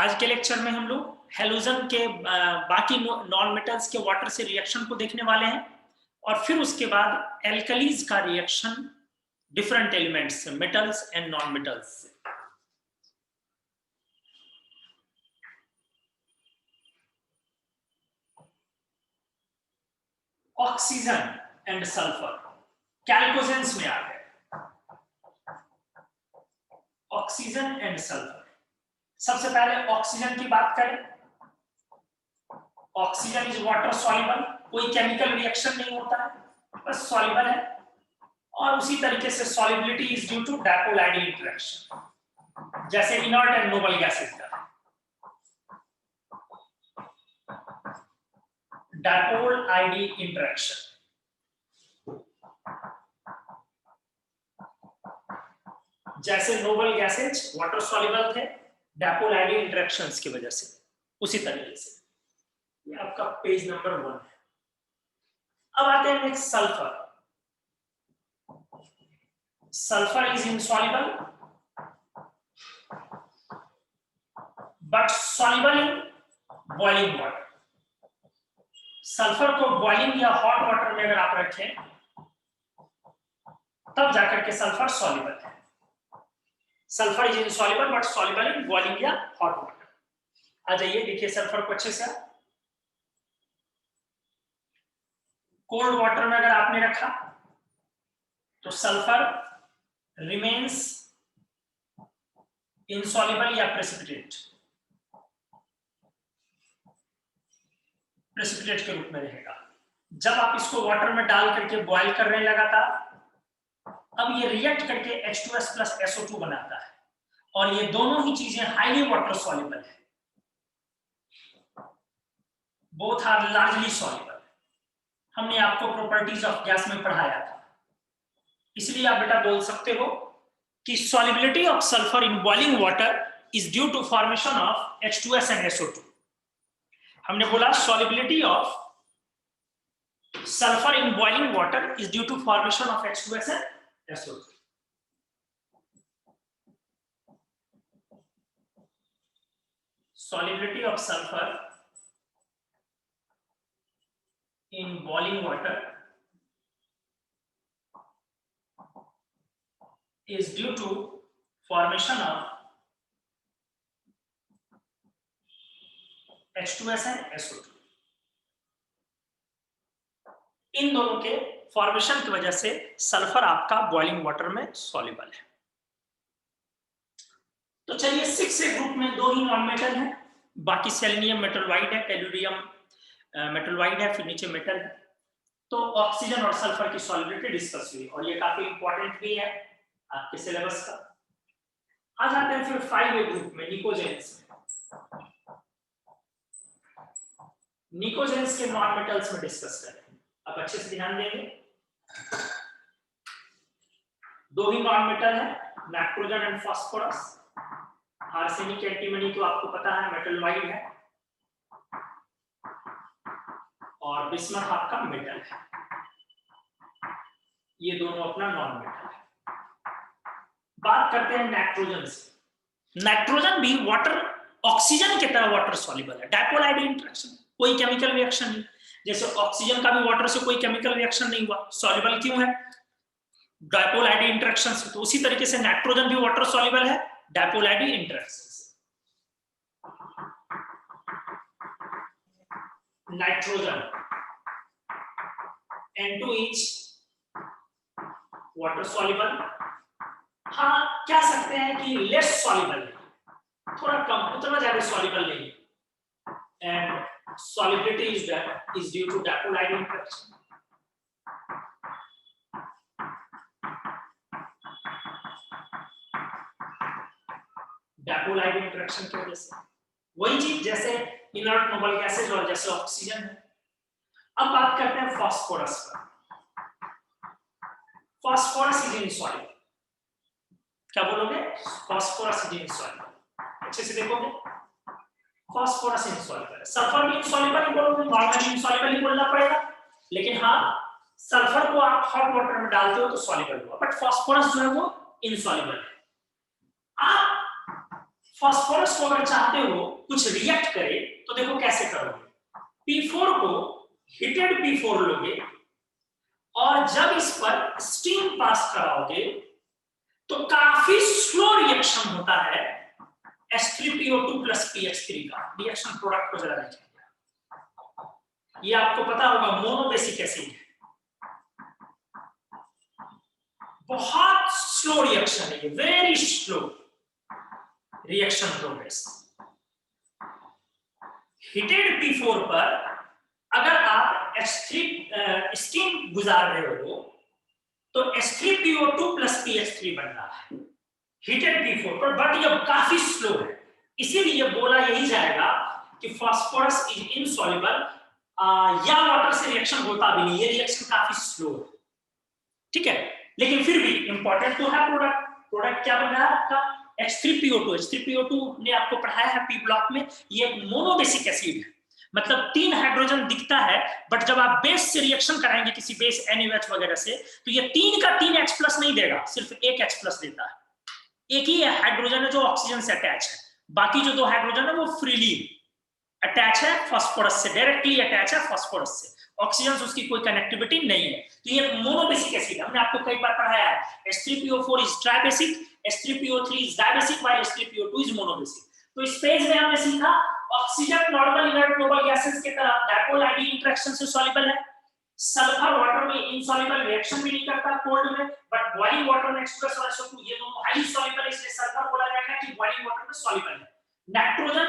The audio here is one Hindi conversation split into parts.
आज के लेक्चर में हम लोग हैलोजन के बाकी नॉन मेटल्स के वाटर से रिएक्शन को देखने वाले हैं और फिर उसके बाद एल्कलीज का रिएक्शन डिफरेंट एलिमेंट्स से, मेटल्स एंड नॉन मेटल्स से। ऑक्सीजन एंड सल्फर कैल्कोजेंस में आ गए। ऑक्सीजन एंड सल्फर, सबसे पहले ऑक्सीजन की बात करें। ऑक्सीजन इज वाटर सॉल्युबल, कोई केमिकल रिएक्शन नहीं होता है, बस सॉल्युबल है। और उसी तरीके से solubility is due to dipole ID interaction, जैसे इनर्ट एंड नोबल गैसेस का। डाइपोल आईडी इंटरेक्शन, जैसे नोबल गैसेज वाटर सॉल्युबल थे डाइपोल आईडी इंटरेक्शंस की वजह से, उसी तरीके से। ये आपका पेज नंबर 1 है। अब आते हैं next sulphur. Sulphur is insoluble but soluble in boiling water. Sulphur को बॉइलिंग या हॉट वाटर में अगर आप रखें तब जाकर के सल्फर सॉल्युबल है। Sulphur is insoluble but soluble in boiling या हॉट वाटर। आ जाइए, देखिए सल्फर को अच्छे से। कोल्ड वाटर में अगर आपने रखा तो सल्फर रिमेन्स इनसॉल्युबल या प्रेसिपिटेट, प्रेसिपिटेट के रूप में रहेगा। जब आप इसको वाटर में डाल करके बॉयल कर रहे हैं लगातार, अब ये रिएक्ट करके H2S प्लस SO2 बनाता है और ये दोनों ही चीजें हाईली वाटर सॉल्युबल है। Both are largely soluble. हमने आपको प्रॉपर्टीज ऑफ गैस में पढ़ाया था, इसलिए आप बेटा बोल सकते हो कि solubility of sulphur in boiling water is due to formation of H2S and SO2। हमने बोला solubility of sulphur in boiling water is due to formation of H2S and SO2। solubility of sulfur in boiling water is due to formation of H2S and SO2। इन दोनों के फॉर्मेशन की वजह से सल्फर आपका बॉइलिंग वाटर में सॉल्युबल है। तो चलिए 6 ग्रुप में 2 ही नॉन मेटल है, बाकी सेलेनियम मेटल वाइड है, टेलुरियम मेटल वाइड है, फिर नीचे मेटल है। तो ऑक्सीजन और सल्फर की सॉल्युबिलिटी डिस्कस हुई और ये काफी इंपॉर्टेंट भी है आपके सिलेबस का। आ जाते हैं फिर 5 ग्रुप में, निकोजेंस में। निकोजेंस के नॉन मेटल्स में डिस्कस करें। अब अच्छे से ध्यान देंगे, 2 ही नॉन मेटल है, nitrogen and phosphorus. Arsenic antimony तो आपको पता है मेटल वाइड है और बिस्मथ आपका मेटल है। ये दोनों अपना नॉन मेटल है। बात करते हैं नाइट्रोजन से। नाइट्रोजन भी वाटर, ऑक्सीजन की तरह वाटर सॉल्युबल है, डाइपोल आईडी इंटरेक्शन, कोई केमिकल रिएक्शन नहीं। जैसे ऑक्सीजन का भी वाटर से कोई केमिकल रिएक्शन नहीं हुआ, सॉल्युबल क्यों है? डाइपोल आईडी इंटरेक्शन से। तो उसी तरीके से नाइट्रोजन भी वाटर सॉल्युबल है डाइपोल आईडी इंटरेक्शन से। Nitrogen N2 is water soluble. हाँ, कह सकते हैं कि लेस सॉल्युबल है, थोड़ा कम, उतना ज्यादा सॉल्युबल नहीं। And solubility is due to dipole ID interaction. Dipole ID interaction की वजह से, वही चीज जैसे इनर्ट नोबल गैसेज और जैसे ऑक्सीजन है। अब बात करते हैं फास्फोरस पर। Phosphorus is insoluble. क्या बोलोगे? Phosphorus is insoluble. अच्छे से देखोगे, फास्फोरस इनसॉल्युबल है। सल्फर भी इनसॉल्युबल ही बोलोगे, नॉर्मली इनसॉल्युबल ही बोलना पड़ेगा, लेकिन हाँ, सल्फर को आप हॉट वाटर में डालते हो तो सॉल्युबल हुआ, बट फास्फोरस जो है वो इनसॉल्युबल है। आप फास्फोरस को अगर चाहते हो कुछ रिएक्ट करे तो देखो कैसे करोगे। P4 को हीटेड P4 लोगे और जब इस पर स्टीम पास कराओगे तो काफी स्लो रिएक्शन होता है H3PO2 प्लस PH3 का। रिएक्शन प्रोडक्ट को जरा देखेंगे, ये आपको पता होगा मोनोबेसिक एसिड है, बहुत स्लो रिएक्शन है, very slow reaction progress. Heated P4 पर अगर आप H3 स्टीम गुजार रहे हो तो H3PO2 प्लस PH3 बन रहा है हीटेड P4 पर, बट ये काफी स्लो है, इसीलिए बोला यही जाएगा कि फास्फोरस इज इनसॉल्युबल, या वाटर से रिएक्शन होता भी नहीं, ये रिएक्शन काफी स्लो है, ठीक है। लेकिन फिर भी इंपॉर्टेंट तो है प्रोडक्ट क्या बन रहा है आपका H3PO2 ने आपको पढ़ाया है P ब्लॉक में, ये एक मोनोबेसिक एसिड है, मतलब 3 हाइड्रोजन दिखता है, बट जब आप बेस से रिएक्शन कराएंगे किसी बेस NaOH वगैरह से तो ये 3 का 3 H+ नहीं देगा, सिर्फ 1 H+ देता है। एक ही हाइड्रोजन है जो ऑक्सीजन से अटैच है, बाकी जो 2 हाइड्रोजन है वो फ्रीली अटैच है फास्फोरस से, डायरेक्टली अटैच है फास्फोरस से, ऑक्सीजन से उसकी कोई कनेक्टिविटी नहीं है। तो ये मोनोबेसिक एसिड है, हमने आपको कई बार पढ़ाया है। H3PO4 is tribasic, H3PO3 is dibasic, while H3PO2 is monobasic. तो इस पेज में हमने सीखा oxygen normal inert noble gases की तरह डायपोल आयडीन इंटरेक्शन से सॉल्युबल है, सल्फर वाटर में इनसॉल्युबल रिएक्शन भी नहीं करता कोल्ड में, बट बॉइलिंग वाटर में H2S और SO2 ये दोनों हाईली सॉल्युबल है, इसलिए सल्फर बोला जाएगा कि बॉइलिंग वाटर में सॉल्युबल है। नाइट्रोजन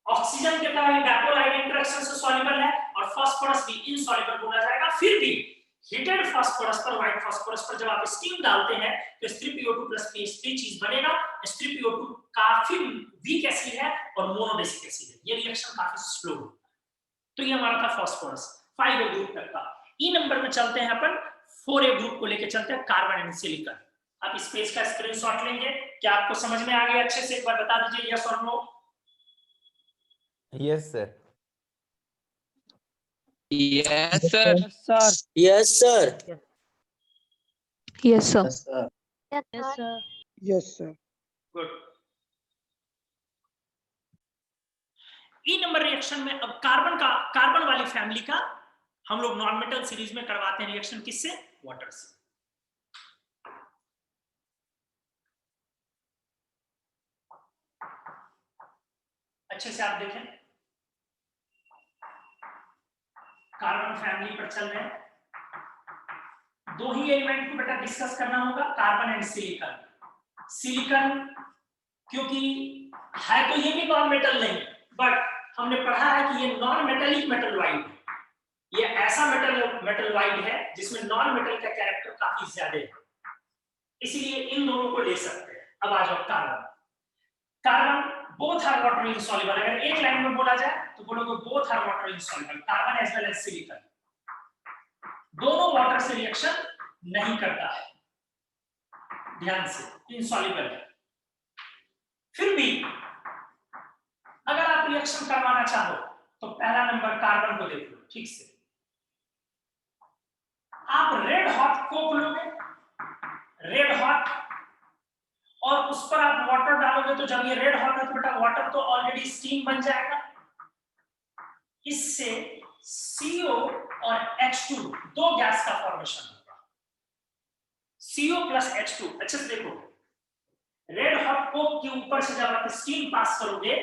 ऑक्सीजन के तरह डायपोल आयडीन इंटरेक्शन से सॉल्युबल है और फास्फोरस भी इनसॉल्युबल बोला जाएगा। फिर भी हीटेड फास्फोरस पर, व्हाइट फास्फोरस पर जब आप स्टीम डालते हैं तो H3PO2 प्लस PH3 चीज बनेगा। H3PO2 काफी वीक एसिड है और मोनोबेसिक एसिड है, ये रिएक्शन काफी स्लो है। तो ये हमारा था फास्फोरस 5A ग्रुप तक का। ई नंबर में चलते हैं अपन 4A ग्रुप को लेके चलते हैं, कार्बन एंड सिलिकॉन। आप इस पेज का स्क्रीनशॉट लेंगे, क्या आपको समझ में आ गया अच्छे से, एक बार बता दीजिए यस और no. Yes sir. Yes, sir. Yes, sir. Yes, sir. Yes, sir. Yes, sir. Yes, sir. Good. E number reaction में अब कार्बन वाली फैमिली का हम लोग नॉन मेटल सीरीज में करवाते हैं रिएक्शन, किससे? वाटर से। अच्छे से आप देखें, कार्बन फैमिली पर चल रहे हैं, 2 ही एलिमेंट को बेटा डिस्कस करना होगा, कार्बन एंड सिलिकॉन। सिलिकॉन क्योंकि है तो ये भी नॉन मेटल नहीं, बट हमने पढ़ा है कि ये नॉन मेटेलिक मेटलॉइड है, ये ऐसा मेटलॉइड है जिसमें नॉन मेटल का कैरेक्टर काफी ज्यादा है, इसलिए इन दोनों को ले सकते हैं। अब आ जाओ carbon both are water insoluble. अगर एक लाइन में बोला जाए तो बोलोगे both are water insoluble, carbon as well as silicon दोनों वाटर से रिएक्शन नहीं करता है, ध्यान से, इनसॉल्युबल है। फिर भी अगर आप रिएक्शन करवाना चाहो तो पहला नंबर कार्बन को देख लो ठीक से। आप रेड हॉट कोक लोगे, रेड हॉट, और उस पर आप वाटर डालोगे तो जब ये रेड हॉट है तो बेटा वाटर तो ऑलरेडी स्टीम बन जाएगा, इससे CO और H2 दो गैस का फॉर्मेशन होगा, CO प्लस H2। अच्छे से देखो, रेड हॉट कोक के ऊपर से जब आप स्टीम पास करोगे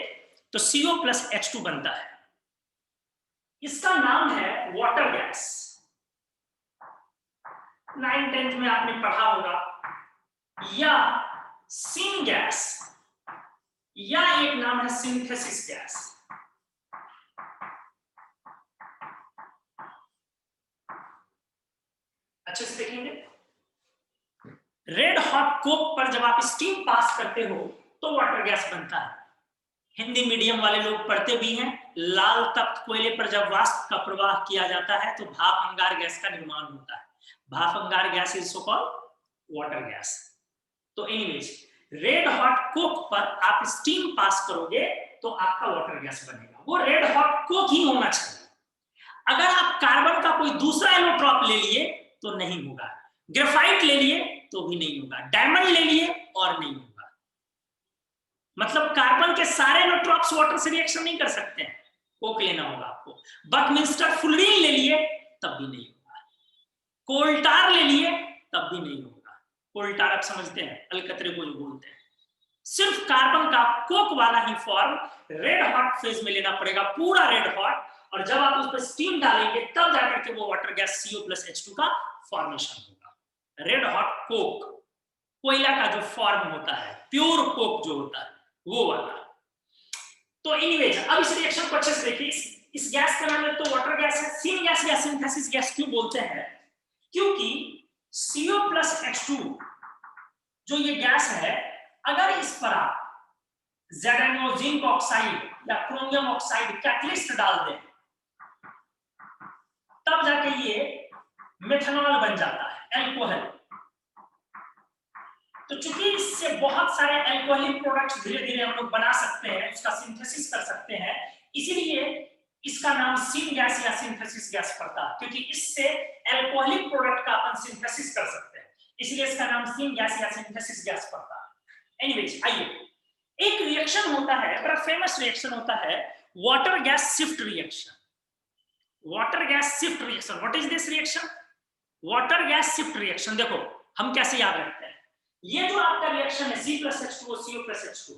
तो CO प्लस H2 बनता है, इसका नाम है वाटर गैस। 9th-10th में आपने पढ़ा होगा, या सिन गैस, या एक नाम है सिंथेसिस गैस। अच्छे से देखेंगे, रेड हॉट कोक पर जब आप स्टीम पास करते हो तो वाटर गैस बनता है। हिंदी मीडियम वाले लोग पढ़ते भी हैं, लाल तप्त कोयले पर जब वाष्प का प्रवाह किया जाता है तो भाप अंगार गैस का निर्माण होता है, भाप अंगार gas is so called water gas. तो एनीवेज, रेड हॉट कोक पर आप स्टीम पास करोगे तो आपका वाटर गैस बनेगा, वो रेड हॉट कोक ही होना चाहिए। अगर आप कार्बन का कोई दूसरा एलोट्रॉप ले लिए तो नहीं होगा, ग्रेफाइट ले लिए तो भी नहीं होगा, डायमंड ले लिए और नहीं होगा। मतलब कार्बन कार्बन के सारे न्यूट्रॉप्स वाटर से रिएक्शन नहीं कर सकते हैं, कोक लेना होगा आपको। बकमिंस्टर फुलरीन ले लिए तब भी नहीं होगा, कोल्टार ले लिए तब भी नहीं होगा। कोल्टार आप समझते हैं, अलकतरे को जो बोलते हैं। सिर्फ कार्बन का कोक वाला ही फॉर्म रेड हॉट फेज में लेना पड़ेगा, पूरा रेड हॉट, और जब आप उस पर स्टीम डालेंगे तब जाकर के वो वाटर गैस CO+H2 का फॉर्मेशन होगा। रेड हॉट कोक, कोयला का जो फॉर्म होता है, प्योर कोक जो होता है वो वाला। तो एनीवेज, अब इस रिएक्शन को अच्छे से देखिए। इस गैस का नाम है तो वाटर गैस है। सीन गैस या सिंथेसिस गैस क्यों बोलते हैं? क्योंकि CO+H2 जो ये गैस है, अगर इस पर आप ZnO जिंक ऑक्साइड या क्रोमियम ऑक्साइड कैटलिस्ट डाल दें तब जाके ये मेथनॉल बन जाता है, एल्कोहल। तो चूंकि इससे बहुत सारे एल्कोहलिक प्रोडक्ट्स धीरे धीरे हम लोग बना सकते हैं, उसका सिंथेसिस कर सकते हैं, इसीलिए इसका नाम सीन गैस या सिंथेसिस गैस पड़ता है, क्योंकि इससे एल्कोहलिक प्रोडक्ट का अपन सिंथेसिस कर सकते हैं, इसलिए इसका नाम सीन गैस या सिंथेसिस गैस पड़ता है। एनीवेज, आइए, एक रिएक्शन होता है, बड़ा फेमस रिएक्शन होता है, water gas shift reaction. Water gas shift reaction, what is this reaction? Water gas shift reaction. देखो हम कैसे याद रखते हैं, ये जो आपका रिएक्शन है C+H2O CO+H2,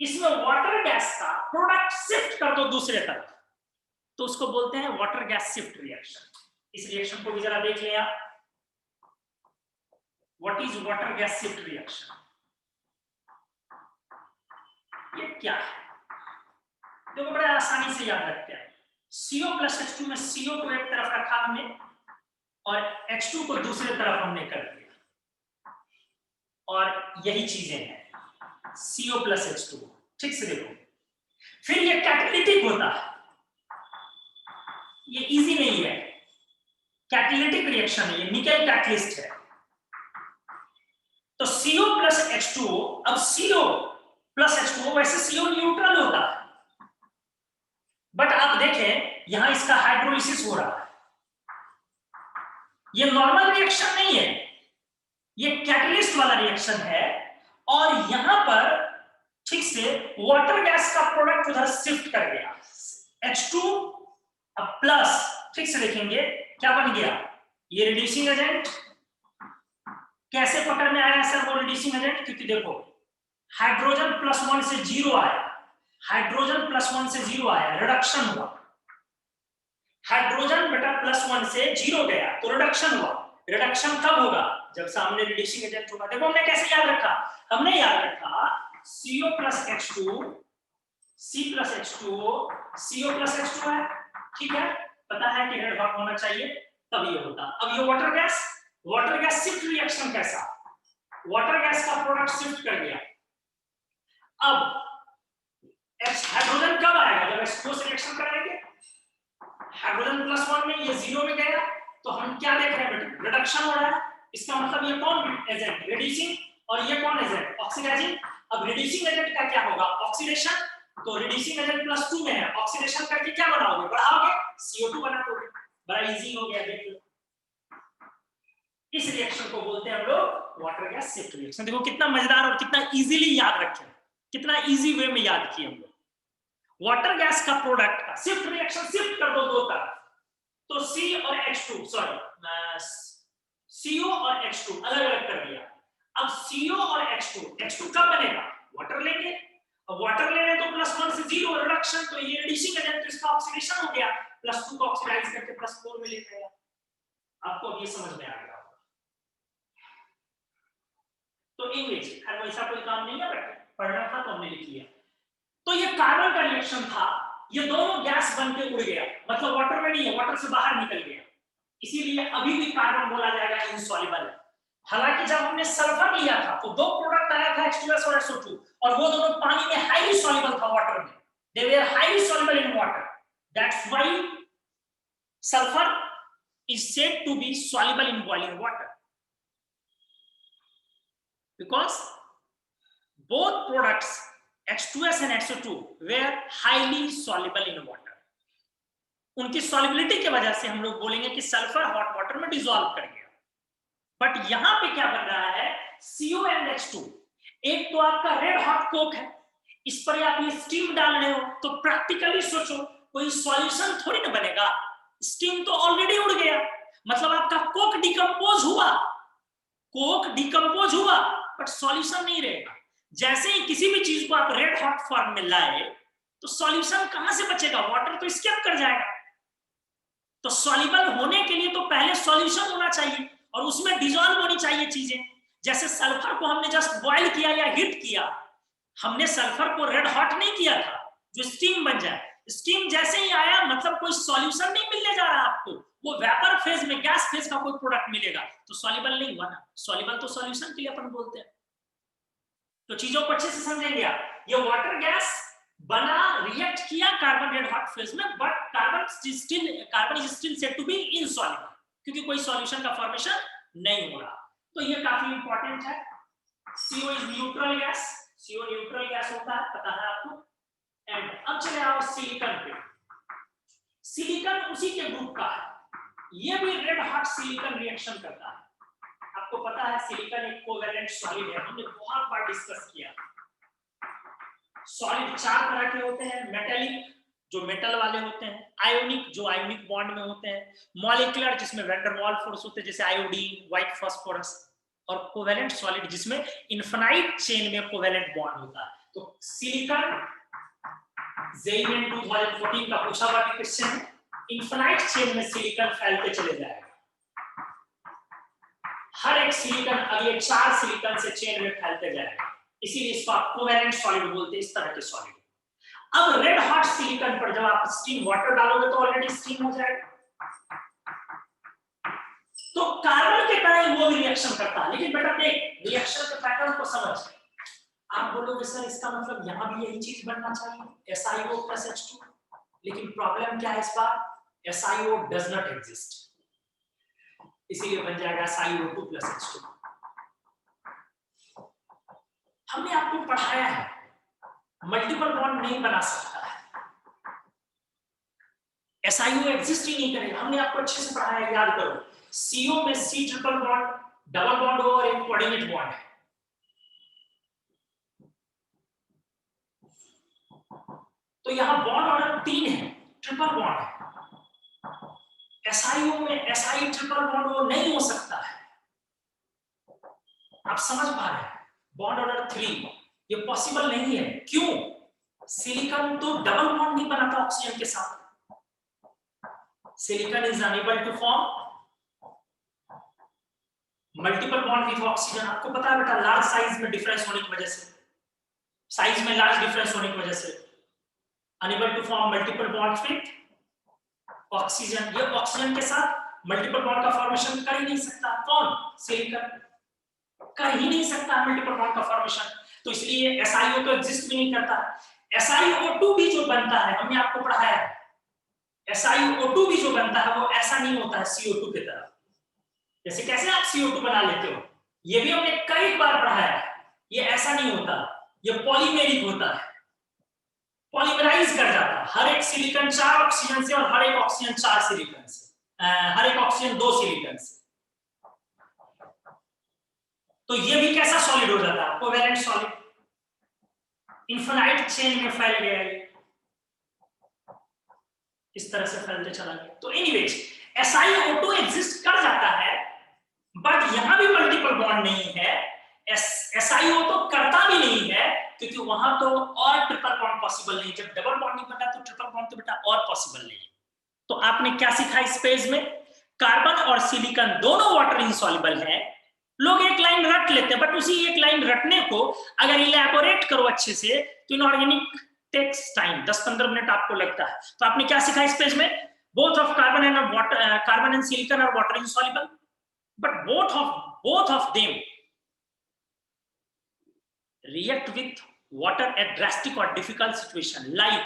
इसमें वाटर गैस का प्रोडक्ट शिफ्ट कर दो दूसरे तरफ, तो उसको बोलते हैं वाटर गैस शिफ्ट रिएक्शन। इस रिएक्शन को भी जरा देख लें आप। What is water gas shift reaction? ये क्या है? देखो बड़ा आसानी से याद रखते हैं। CO+H2 में CO को एक तरफ रखा हमने और H2 को दूसरे तरफ हमने कर दिया, और यही चीजें हैं CO+H2। ठीक से देखो, फिर ये कैटालिटिक होता है, ये इजी नहीं है, कैटालिटिक रिएक्शन है, ये निकल कैटलिस्ट है। तो CO+H2O, अब CO+H2O, वैसे CO न्यूट्रल होता है, बट आप देखें यहां इसका हाइड्रोलिसिस हो रहा है, ये नॉर्मल रिएक्शन नहीं है, ये कैटलिस्ट वाला रिएक्शन है, और यहां पर ठीक से वाटर गैस का प्रोडक्ट उधर शिफ्ट कर गया, H2 अब प्लस, ठीक से देखेंगे क्या बन गया, ये रिड्यूसिंग एजेंट। कैसे पकड़ में आया सर वो रिड्यूसिंग एजेंट? क्योंकि देखो हाइड्रोजन +1 से 0 आया, हाइड्रोजन +1 से 0 आया, रिडक्शन हुआ। हाइड्रोजन बेटा +1 से 0 गया तो रिडक्शन हुआ। रिडक्शन कब होगा? जब सामने रिड्यूसिंग एजेंट होगा। देखो हमने कैसे याद रखा, हमने याद रखा CO+H2, C+H2O, CO+H2 है, ठीक है, पता है कि रेड हॉट होना चाहिए तब ये होता। अब ये वाटर गैस शिफ्ट रिएक्शन कैसा? वाटर गैस का प्रोडक्ट शिफ्ट कर गया। अब हाइड्रोजन कब आएगा? जब H2O से रिएक्शन कराएंगे, हाइड्रोजन +1 में ये 0 में गया, तो हम क्या देख रहे हैं बेटा? रिडक्शन हो रहा है। इसका मतलब ये कौन एजेंट? रिड्यूसिंग, और ये कौन एजेंट? ऑक्सीडाइजिंग। अब रिड्यूसिंग एजेंट का क्या होगा? ऑक्सीडेशन। तो रिड्यूसिंग एजेंट +2 में है, ऑक्सीडेशन करके क्या बनाओगे? बढ़ाओगे, CO2 बना दोगे। बड़ा इजी हो गया, देख लो। इस रिएक्शन को बोलते हैं हम लोग वाटर गैस शिफ्ट रिएक्शन। देखो कितना मजेदार और कितना इजीली याद रखे, कितना इजी वे में याद किए हम लोग। वाटर गैस का प्रोडक्ट का शिफ्ट रिएक्शन, शिफ्ट कर दो दो तरफ, तो C और H2, सॉरी CO और H2 अलग अलग कर दिया। अब CO और H2 कब बनेगा? वाटर लेंगे, अब वाटर ले रहे तो +1 से 0 रिडक्शन, तो ये रिड्यूसिंग एजेंट, तो इसका ऑक्सीडेशन हो गया, +2 को ऑक्सीडाइज करके +4 में लेके आया। आपको अब ये समझ में आ गया। तो इंग्लिश वैसा कोई काम नहीं है, पढ़ना था तो हमने लिख लिया। तो ये कार्बन का रिएक्शन था, ये दोनों गैस बन के उड़ गया, मतलब वाटर में नहीं है, वाटर से बाहर निकल गया, इसीलिए अभी भी कार्बन बोला जाएगा इनसॉल्युबल है। हालांकि जब हमने सल्फर लिया था तो दो प्रोडक्ट आया था H2S और SO2, और वो दोनों पानी में हाईली सॉल्युबल था, वाटर में, they were highly soluble in water, that's why sulfur is said to be soluble in boiling water, because both products H2S and SO2 were highly soluble in water. उनकी सॉल्युबिलिटी की वजह से हम लोग बोलेंगे कि सल्फर हॉट वाटर में डिसॉल्व कर गया। बट यहां पे क्या बन रहा है? CO and H2, एक तो आपका रेड हॉट कोक है, इस पर आप ये स्टीम डाल रहे हो, तो प्रैक्टिकली सोचो कोई सॉल्यूशन थोड़ी ना बनेगा, स्टीम तो ऑलरेडी उड़ गया, मतलब आपका कोक डिकम्पोज हुआ बट सॉल्यूशन नहीं रहेगा। जैसे ही किसी भी चीज को आप रेड हॉट फॉर्म में लाए तो सॉल्यूशन कहां से बचेगा, वाटर तो स्केप कर जाएगा। तो सॉल्युबल होने के लिए तो पहले सॉल्यूशन होना चाहिए और उसमें डिसॉल्व होनी चाहिए चीजें। जैसे सल्फर को हमने जस्ट बॉयल किया या हीट किया, हमने सल्फर को रेड हॉट नहीं किया था जो स्टीम बन जाए। स्टीम जैसे ही आया मतलब कोई सॉल्यूशन नहीं मिलने जा रहा आपको, वो वेपर फेज में गैस फेज का कोई प्रोडक्ट मिलेगा, तो सॉल्युबल नहीं हुआ ना। सॉल्युबल तो सॉल्यूशन के लिए अपन बोलते हैं। तो चीजों को अच्छे से समझेंगे आप। ये वाटर गैस बना, रिएक्ट किया कार्बन रेड हॉट फेज में, but carbon is still said to be insoluble, क्योंकि कोई सॉल्यूशन का फॉर्मेशन नहीं हो रहा। तो ये काफी इंपॉर्टेंट है। CO is neutral gas, CO neutral gas होता है, पता है आपको। एंड अब चले आओ सिलिकॉन पे। सिलिकॉन उसी के ग्रुप का है, ये भी रेड हॉट सिलिकॉन रिएक्शन करता है। आपको पता है सिलिकॉन एक कोवेलेंट सॉलिड है, हमने बहुत बार डिस्कस किया। सॉलिड चार तरह के होते हैं, मेटेलिक जो मेटल वाले होते हैं, आयोनिक जो आयोनिक बॉन्ड में होते हैं, मॉलिक्यूलर जिसमें वैन डर वाल फोर्स होते हैं जैसे आयोडीन, व्हाइट फास्फोरस, और कोवेलेंट सॉलिड जिसमें इनफिनाइट चेन में कोवेलेंट बॉन्ड होता है। तो सिलिकॉन जेई में 2014 का पूछा हुआ क्वेश्चन है, इनफिनाइट चेन में सिलिकॉन फैलते चले जाएगा। हर एक सिलिकॉन अगले 4 सिलिकॉन से चेन में फैलते जाएगा, इसीलिए इसको आप कोवेलेंट सॉलिड बोलते हैं, इस तरह के सॉलिड। अब रेड हॉट सिलिकॉन पर जब आप स्टीम वाटर डालोगे तो ऑलरेडी स्टीम हो जाएगा, तो कार्बन के तरह वो भी रिएक्शन करता है। लेकिन बेटा देख, रिएक्शन के पैटर्न को समझ। आप बोलोगे सर इसका मतलब यहां भी यही चीज बनना चाहिए, SiO + H2, लेकिन प्रॉब्लम क्या है इस बार, SiO डज नॉट एग्जिस्ट, इसीलिए बन जाएगा SiO2 + H2। हमने आपको पढ़ाया है मल्टीपल बॉन्ड नहीं बना सकता है, SiO एग्जिस्ट ही नहीं करेगा। हमने आपको अच्छे से पढ़ाया, याद करो। CO में C triple bond, double bond हो और एक कोऑर्डिनेट बॉन्ड है। तो यहां बॉन्ड ऑर्डर 3 है, ट्रिपल बॉन्ड है। SiO में Si ट्रिपल बॉन्ड वो नहीं हो सकता है। आप समझ पा रहे हैं, बॉन्ड ऑर्डर 3 ये पॉसिबल नहीं है। क्यों? सिलिकॉन तो डबल बॉन्ड नहीं बनाता ऑक्सीजन के साथ। Silicon is unable to form multiple bond with oxygen. आपको पता है बेटा, लार्ज साइज में डिफरेंस होने की वजह से, साइज में लार्ज डिफरेंस होने की वजह से unable to form multiple bonds with oxygen. ये ऑक्सीजन के साथ मल्टीपल बॉन्ड का फॉर्मेशन कर ही नहीं सकता। कौन? सिलिकॉन कर ही नहीं सकता मल्टीपल बॉन्ड का फॉर्मेशन, तो इसलिए SiO तो एग्जिस्ट भी नहीं करता। SiO2 भी जो बनता है, हमने आपको पढ़ाया है, SiO2 भी जो बनता है वो ऐसा नहीं होता है CO2 की तरह। जैसे कैसे आप CO2 बना लेते हो, ये भी हमने कई बार पढ़ाया है, ये ऐसा नहीं होता, ये पॉलीमेरिक होता है, पॉलीमराइज कर जाता है। हर एक सिलिकॉन 4 ऑक्सीजन से और हर एक ऑक्सीजन 4 सिलिकॉन से, हर एक ऑक्सीजन 2 सिलिकॉन से। तो ये भी कैसा सॉलिड हो जाता है, कोवेलेंट सॉलिड, इनफिनाइट चेन में फैल गया है, इस तरह से फैलते चला गया। तो एनीवेज SiO2 एग्जिस्ट कर जाता है, बट यहां भी मल्टीपल बॉन्ड नहीं है। SiO तो करता भी नहीं है, क्योंकि वहां तो और ट्रिपल बॉन्ड पॉसिबल नहीं। जब डबल बॉन्ड नहीं बनता तो ट्रिपल बॉन्ड तो बेटा और पॉसिबल नहीं। तो आपने क्या सीखा इस पेज में, कार्बन और सिलिकॉन दोनों वाटर इनसॉल्युबल है। लोग एक लाइन रट लेते हैं, बट उसी एक लाइन रटने को अगर इलैबोरेट करो अच्छे से तो इनऑर्गेनिक टेक्स टाइम, 10-15 मिनट आपको लगता है। तो आपने क्या सीखा इस पेज में, both of carbon and silicon are water insoluble, but both of them react with water at drastic or difficult situation, like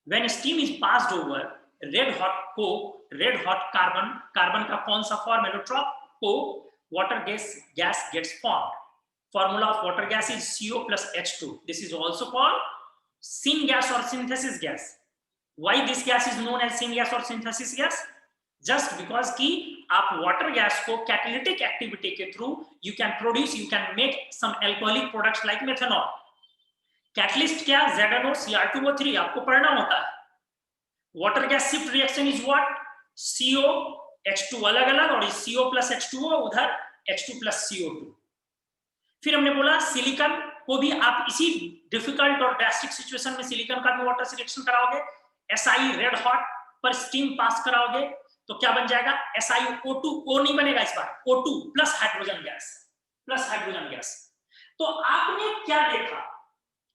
when steam is passed over red hot carbon का कौन सा फॉर्म एलोट्रॉप को water gas gets formed. Formula of water gas is CO plus H2. This is also called syngas or synthesis gas. Why this gas is known as syngas or synthesis gas? Just because कि आप वाटर गैस को कैटालिटिक एक्टिविटी के through you can make some alcoholic products like methanol. Catalyst क्या? ZNO Cr2O3 आपको पढ़ना होता है। Water gas shift reaction is what? CO H2 अलग अलग और CO प्लस H2O उधर H2 प्लस CO2। फिर हमने बोला सिलिकॉन को भी आप इसी डिफिकल्ट और ड्रास्टिक सिचुएशन में सिलिकॉन का भी वाटर से रिएक्शन कराओगे, SI रेड हॉट पर स्टीम पास कराओगे तो क्या बन जाएगा? SiO2 O नहीं बनेगा इस बार, O2 प्लस हाइड्रोजन गैस। तो आपने क्या देखा?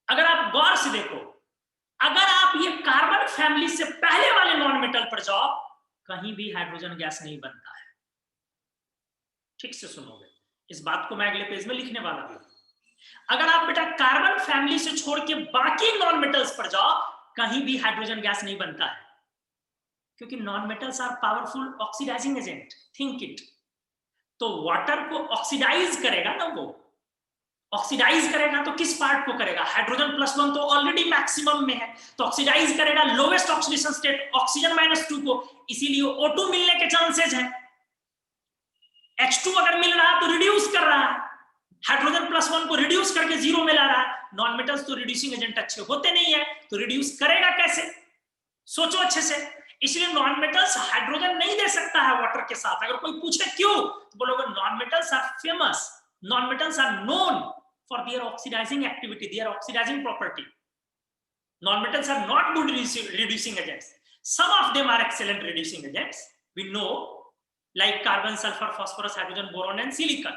अगर आप गौर से देखो, अगर आप ये कार्बन फैमिली से पहले वाले नॉन मेटल पर जाओ, कहीं भी हाइड्रोजन गैस नहीं बनता है। ठीक से सुनोगे, इस बात को मैं अगले पेज में लिखने वाला हूं। अगर आप बेटा कार्बन फैमिली से छोड़ के बाकी नॉन मेटल्स पर जाओ, कहीं भी हाइड्रोजन गैस नहीं बनता है, क्योंकि non metals are powerful oxidizing agent. Think it. तो वाटर को ऑक्सीडाइज करेगा ना, वो ऑक्सीडाइज करेगा तो किस पार्ट को करेगा? हाइड्रोजन +1 तो ऑलरेडी मैक्सिमम में है, तो ऑक्सीडाइज करेगा लोवेस्ट ऑक्सीडेशन स्टेट ऑक्सीजन -2 को, इसीलिए O2 मिलने के चांसेस है। H2 अगर मिल रहा तो रिड्यूस कर रहा है, हाइड्रोजन +1 को रिड्यूस करके 0 में ला रहा है। नॉन मेटल्स तो रिड्यूसिंग एजेंट अच्छे होते नहीं है, तो रिड्यूस करेगा कैसे? सोचो अच्छे से। इसलिए नॉन मेटल्स हाइड्रोजन नहीं दे सकता है वाटर के साथ। अगर कोई पूछे क्यों, तो बोलोगे non metals are famous, non metals are known for their oxidizing activity, their oxidizing property. Non-metals are not good reducing agents. Some of them are excellent reducing agents. We know, like carbon, sulfur, phosphorus, hydrogen, boron and silicon.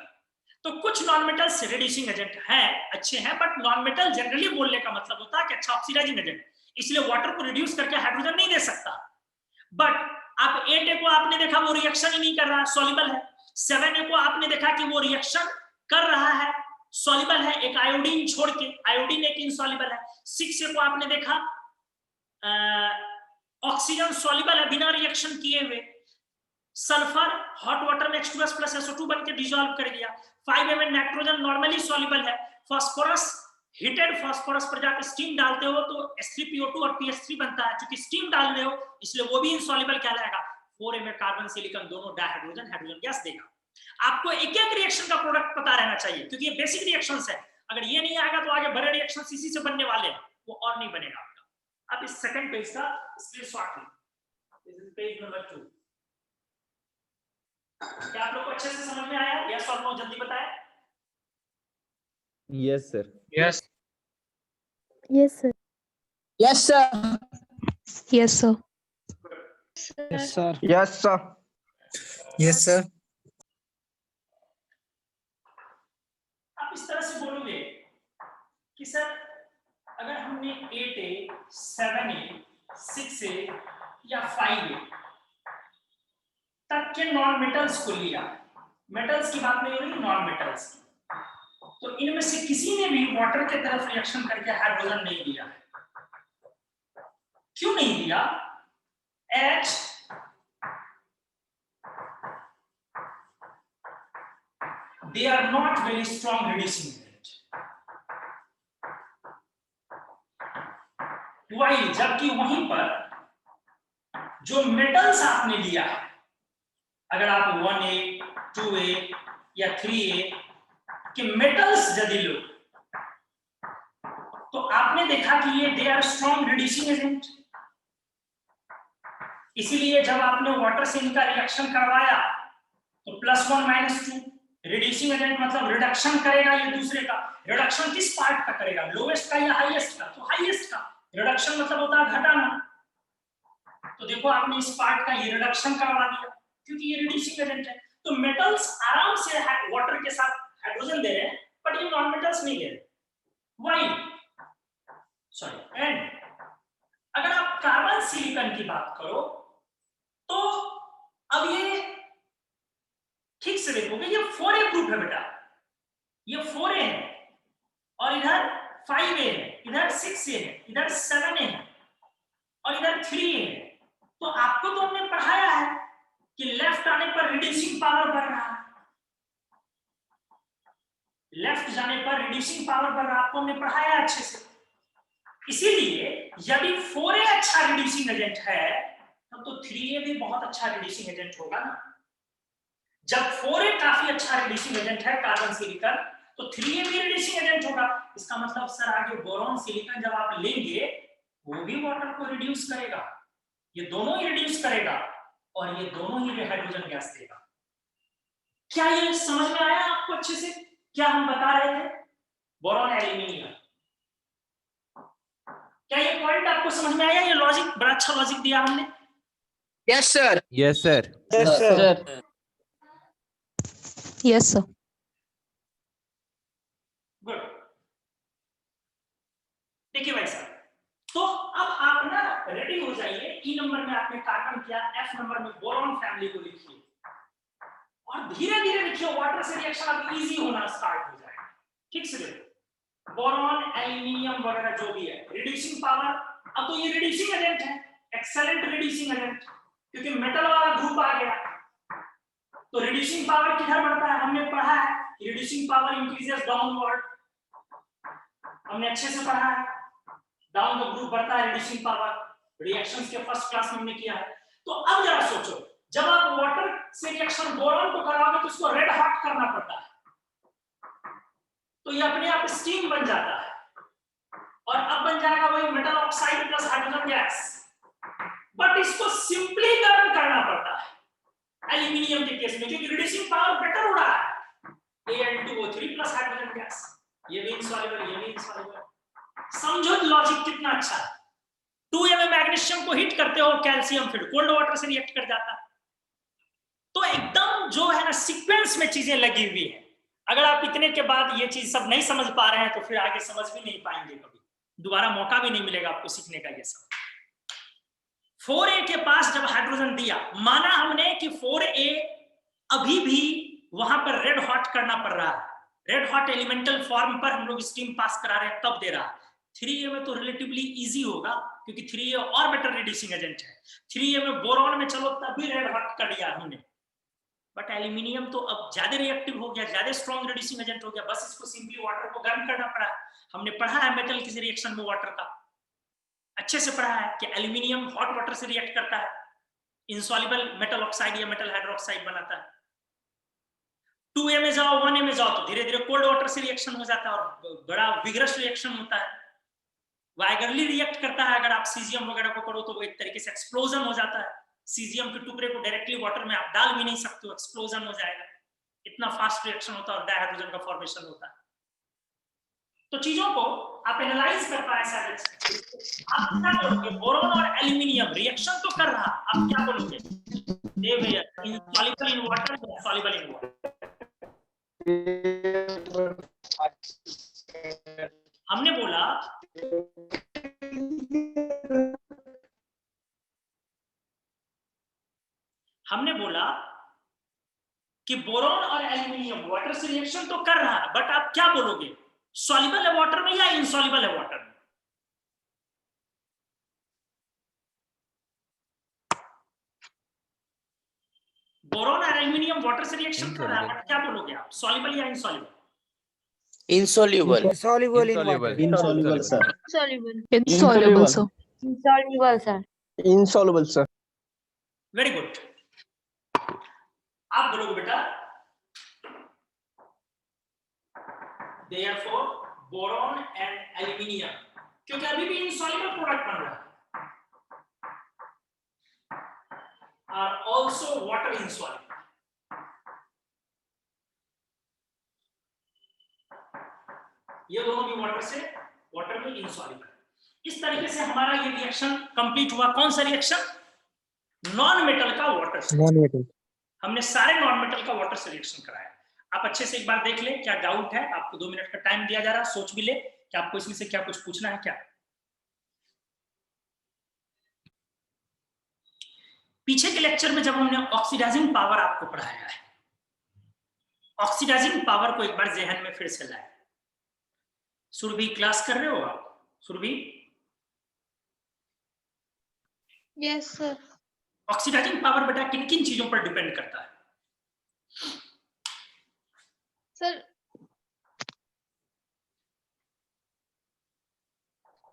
तो कुछ non-metals reducing agent हैं, अच्छे हैं, but non-metal generally बोलने का मतलब होता है कि अच्छा oxidizing agent, इसलिए वाटर को रिड्यूस करके हाइड्रोजन नहीं दे सकता। बट आप 8A को आपने देखा वो रिएक्शन ही नहीं कर रहा, सॉल्युबल है। 7A को आपने देखा कि वो रिएक्शन कर रहा है, सॉल्युबल है, एक आयोडीन छोड़ के, आयोडीन एक इनसॉल्युबल है। 6A को आपने देखा ऑक्सीजन सॉल्युबल है बिना रिएक्शन किए हुए। सल्फर हॉट वाटर में H2S प्लस SO2 बन के डिसॉल्व कर गया। 5A में नाइट्रोजन नॉर्मली सॉल्युबल है। फास्फोरस, हीटेड फास्फोरस पर जाकर स्टीम डालते हो तो H3PO2 और PH3 बनता है, क्योंकि स्टीम डाल रहे हो इसलिए वो भी इनसॉल्युबल कहलाएगा। 4A में कार्बन सिलिकॉन दोनों डाइहाइड्रोजन हाइड्रोजन गैस देगा। आपको एक एक रिएक्शन का प्रोडक्ट पता रहना चाहिए, क्योंकि ये बेसिक रिएक्शंस है। अगर ये नहीं आएगा तो आगे बड़े रिएक्शंस इसी से बनने वाले हैं, वो और नहीं बनेगा आपका। अब इस सेकंड पेज का स्क्रीनशॉट लें, दिस इज पेज नंबर 2। क्या आप लोग को अच्छे से समझ में आया? यस और नो जल्दी बताएं। Yes sir. Yes. Yes, sir. Yes, sir. Yes, sir. Yes, sir. Yes sir. Yes, sir. आप इस तरह से बोलोगे कि सर अगर हमने 8A, 7A, 6A या 5A तक के नॉन मेटल्स को लिया, मेटल्स की बात नहीं हो रही, नॉन मेटल्स की, तो इनमें से किसी ने भी वाटर के तरफ रिएक्शन करके हाइड्रोजन नहीं दिया है। क्यों नहीं दिया? H they are not very strong reducing agent. While जबकि वहीं पर जो मेटल्स आपने लिया है, अगर आप 1A, 2A या 3A के मेटल्स यदि लो तो आपने देखा कि ये they are strong reducing agent. इसीलिए जब आपने वाटर से इनका रिएक्शन करवाया तो +1 -2 रिड्यूसिंग एजेंट मतलब रिडक्शन करेगा ये दूसरे का। रिडक्शन किस पार्ट का करेगा? लोवेस्ट का या हाईएस्ट का? तो हाईएस्ट का। रिडक्शन मतलब होता है घटाना। तो देखो आपने इस पार्ट का ये रिडक्शन करवा दिया, क्योंकि ये रिड्यूसिंग एजेंट है। तो मेटल्स आराम से वाटर के साथ हाइड्रोजन दे रहे हैं, बट ये नॉन मेटल्स नहीं दे रहे। व्हाई? सॉरी। एंड अगर आप कार्बन सिलिकॉन की बात करो तो अब ये ठीक से देखोगे, ये 4A ग्रुप है बेटा, ये 4A है और इधर 5A है, इधर 6A है, इधर 7A है और इधर 3A है। तो आपको तो हमने पढ़ाया है कि लेफ्ट आने पर रिड्यूसिंग पावर बढ़ रहा है, लेफ्ट जाने पर रिड्यूसिंग पावर बढ़ रहा है, आपको हमने पढ़ाया अच्छे से। इसीलिए यदि 4A अच्छा रिड्यूसिंग एजेंट है तो 3A भी बहुत अच्छा रिड्यूसिंग एजेंट होगा ना। जब 4A काफी अच्छा रिड्यूसिंग एजेंट है कार्बन सिलिकॉन, तो 3A भी रिड्यूसिंग एजेंट होगा। इसका मतलब सर आगे बोरॉन सिलिकॉन जब आप लेंगे वो भी वाटर को रिड्यूस करेगा, ये दोनों ही रिड्यूस करेगा और ये दोनों ही हाइड्रोजन गैस देगा। क्या ये समझ में आया आपको अच्छे से क्या हम बता रहे थे? बोरॉन एल्यूमिनियम, क्या ये पॉइंट आपको समझ में आया? ये लॉजिक बड़ा अच्छा लॉजिक दिया हमने। Yes, sir. Yes, sir. Yes, sir. Yes, sir. Good. देखिए भाई साहब, तो अब आप ना रेडी हो जाइए। ई नंबर में आपने कार्बन किया, एफ नंबर में बोरॉन फैमिली को लिखिए और धीरे धीरे लिखिए, वाटर से रिएक्शन अब इजी होना स्टार्ट हो जाएगा। ठीक से देखो, बोरॉन एल्यूमिनियम वगैरह जो भी है, रिड्यूसिंग पावर, अब तो ये रिड्यूसिंग एजेंट है, एक्सेलेंट रिड्यूसिंग एजेंट, क्योंकि मेटल वाला ग्रुप आ गया। तो रिड्यूसिंग पावर किधर बढ़ता है? हमने पढ़ा है रिड्यूसिंग पावर इंक्रीजेस डाउनवर्ड, हमने अच्छे से पढ़ा है। डाउन का ग्रुप बढ़ता है रिड्यूसिंग पावर, रिएक्शंस के फर्स्ट क्लास में हमने किया है। तो अब जरा सोचो, जब आप वाटर से रिएक्शन बोरॉन को कराओगे तो उसको रेड हॉट करना पड़ता है, तो ये अपने आप स्टीम बन जाता है और अब बन जाएगा वही metal oxide plus hydrogen gas. But इसको सिंपलीकरण करना पड़ता है एल्यूमिनियम के केस में, क्योंकि रिड्यूसिंग पावर बेटर हो रहा है, Al2O3 प्लस हाइड्रोजन गैस, ये भी इनसॉल्युबल, ये भी इनसॉल्युबल। समझो लॉजिक कितना अच्छा है। 2 मैग्नीशियम को हिट करते हो, कैल्शियम फिर कोल्ड वाटर से रिएक्ट कर जाता है। तो एकदम जो है ना सीक्वेंस में चीजें लगी हुई है। अगर आप इतने के बाद ये चीज सब नहीं समझ पा रहे हैं तो फिर आगे समझ भी नहीं पाएंगे, कभी दोबारा मौका भी नहीं मिलेगा आपको सीखने का। ये सब 4A के पास जब हाइड्रोजन दिया, माना हमने कि 4A अभी भी वहां पर रेड हॉट करना पड़ रहा है, रेड हॉट एलिमेंटल फॉर्म पर हम लोग स्टीम पास करा रहे हैं, तब दे रहा है। 3A में तो रिलेटिवली इजी होगा क्योंकि 3A और बेटर रिड्यूसिंग एजेंट है। 3A में बोरॉन में चलो तब भी रेड हॉट कर दिया हमने, बट एल्यूमिनियम तो अब ज्यादा रिएक्टिव हो गया, ज्यादा स्ट्रॉन्ग रिड्यूसिंग एजेंट हो गया, बस इसको सिंपली वाटर को गर्म करना पड़ा। हमने पढ़ा है मेटल किसी रिएक्शन में वाटर का, अच्छे से पढ़ा है कि एल्यूमिनियम हॉट वाटर से रिएक्ट करता है, इनसॉल्युबल मेटल ऑक्साइड या मेटल हाइड्रोक्साइड बनाता है। 2A में जाओ 1A में जाओ तो धीरे धीरे कोल्ड वाटर से रिएक्शन हो जाता है और बड़ा विग्रस रिएक्शन होता है, वाइगरली रिएक्ट करता है। अगर आप सीजियम वगैरह को करो तो वो एक तरीके से एक्सप्लोजन हो जाता है। सीजियम के टुकड़े को डायरेक्टली वाटर में आप डाल भी नहीं सकते हो, एक्सप्लोजन हो जाएगा, इतना फास्ट रिएक्शन होता है और डाइहाइड्रोजन का फॉर्मेशन होता है। तो चीजों को आप एनालाइज कर पाए सारे। आप क्या बोलोगे? बोरॉन और एल्यूमिनियम रिएक्शन तो कर रहा, आप क्या बोलोगे? इनसॉल्युबल इन वाटर या सॉल्युबल इन वाटर? हमने बोला कि बोरॉन और एल्यूमिनियम वाटर से रिएक्शन तो कर रहा है, बट आप क्या बोलोगे? सॉल्युबल है वाटर में या इनसॉल्युबल है वाटर में? बोरॉन और एल्यूमिनियम वाटर से रिएक्शन कर रहा है, बट क्या बोलोगे आप? सॉल्युबल या insoluble? Insoluble. Insoluble in Insoluble. water. Insoluble, sir. Insoluble, sir. Insoluble, sir. Insoluble, sir. Very good. आप बोलोगे बेटा therefore boron and aluminium, क्योंकि अभी भी insoluble प्रोडक्ट बन रहा है, are also water insoluble। ये दोनों भी वाटर में insoluble। इस तरीके से हमारा ये रिएक्शन कंप्लीट हुआ। कौन सा रिएक्शन? नॉन मेटल का वाटर से। Non-metal. हमने सारे नॉन मेटल का वाटर से रिएक्शन कराया। आप अच्छे से एक बार देख ले, क्या डाउट है? आपको 2 मिनट का टाइम दिया जा रहा है, सोच भी ले कि आपको इसमें से क्या कुछ पूछना है क्या। पीछे के लेक्चर में जब हमने ऑक्सीडाइजिंग पावर आपको पढ़ाया है, ऑक्सीडाइजिंग पावर को एक बार जहन में फिर से लाए। सुरभि क्लास कर रहे हो आप? Surabhi? Yes, sir. Oxidizing power बेटा किन किन चीजों पर डिपेंड करता है?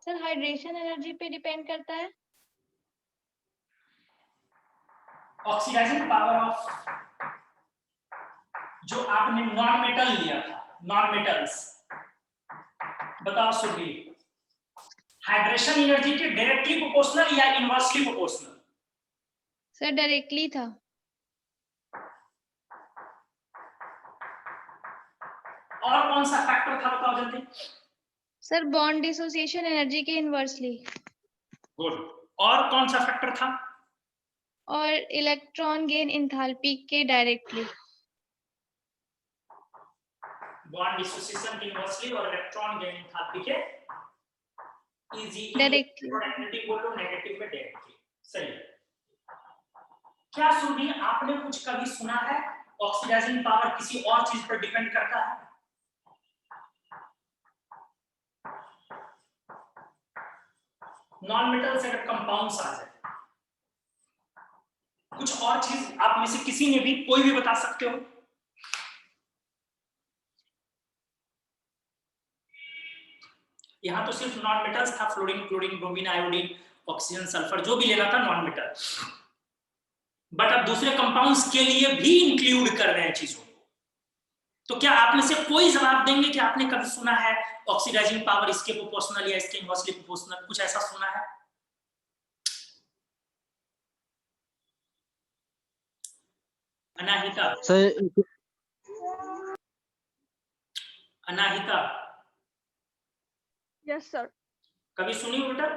सर हाइड्रेशन एनर्जी पे डिपेंड करता है। ऑक्सीडाइजिंग पावर ऑफ जो आपने नॉन मेटल लिया था, नॉन मेटल्स, बताओ सुबीर, हाइड्रेशन एनर्जी के डायरेक्टली प्रोपोर्शनल या इनवर्सली प्रोपोर्शनल? सर डायरेक्टली था। और कौन सा फैक्टर था बताओ जल्दी? सर बॉन्ड डिसोसिएशन एनर्जी के इनवर्सली। गुड। और कौन सा फैक्टर था? और इलेक्ट्रॉन गेन एंथैल्पी के डायरेक्टली। बॉन्ड डिसोसिएशन के इनवर्सली और इलेक्ट्रॉन गेन एंथैल्पी के इजी डायरेक्टली। नेगेटिव बोलो, नेगेटिव में डायरेक्टली। सही। क्या सुबीर आपने कुछ कभी सुना है ऑक्सीडाइजिंग पावर किसी और चीज पर डिपेंड करता है? नॉन मेटल से अगर कंपाउंड्स आ जाए, कुछ और चीज आप में से किसी ने भी, कोई भी बता सकते हो? यहां तो सिर्फ नॉन मेटल्स था, fluorine, chlorine, bromine, iodine, oxygen, sulphur, जो भी लेना था नॉन मेटल। बट अब दूसरे कंपाउंड्स के लिए भी इंक्लूड कर रहे हैं चीजों को। तो क्या आप में से कोई जवाब देंगे कि आपने कभी सुना है ऑक्सीडाइजिंग पावर इसके प्रोपोर्शनल या इसके इनवर्सली प्रोपोर्शनल? कुछ ऐसा सुना है? Anahita, sir Anahita yes sir. कभी सुनी हो बेटा?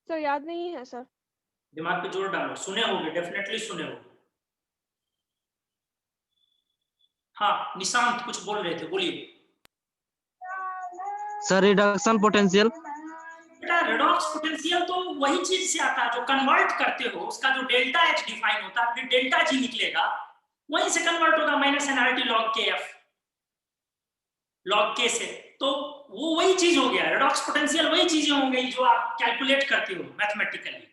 सर याद नहीं है सर। दिमाग पे जोर डालो, सुने होंगे, डेफिनेटली सुने होंगे। हाँ निशांत कुछ बोल रहे थे, बोलिए। Sir reduction potential. बेटा रेडॉक्स पोटेंशियल तो वही चीज से आता है जो कन्वर्ट करते हो, उसका जो डेल्टा एच डिफाइन होता है, फिर डेल्टा जी निकलेगा, वहीं से कन्वर्ट होगा माइनस एनआरटी लॉग के एफ, लॉग के से। तो वो वही चीज हो गया, रेडॉक्स पोटेंशियल वही चीजें हो गई जो आप कैलकुलेट करते हो मैथमेटिकली।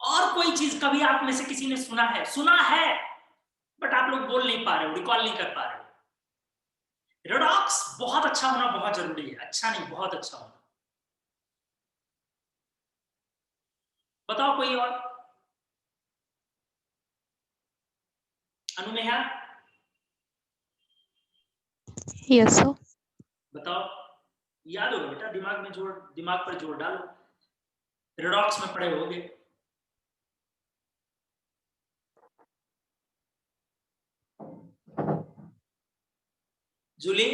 और कोई चीज कभी आप में से किसी ने सुना है? सुना है बट आप लोग बोल नहीं पा रहे हो, रिकॉल नहीं कर पा रहे हो। रेडॉक्स बहुत अच्छा होना बहुत जरूरी है, अच्छा नहीं बहुत अच्छा होना। बताओ कोई और? अनुमेया यस सर। बताओ, याद होगा बेटा, दिमाग में जोर, दिमाग पर जोर डालो, रेडॉक्स में पढ़े होगे। जूली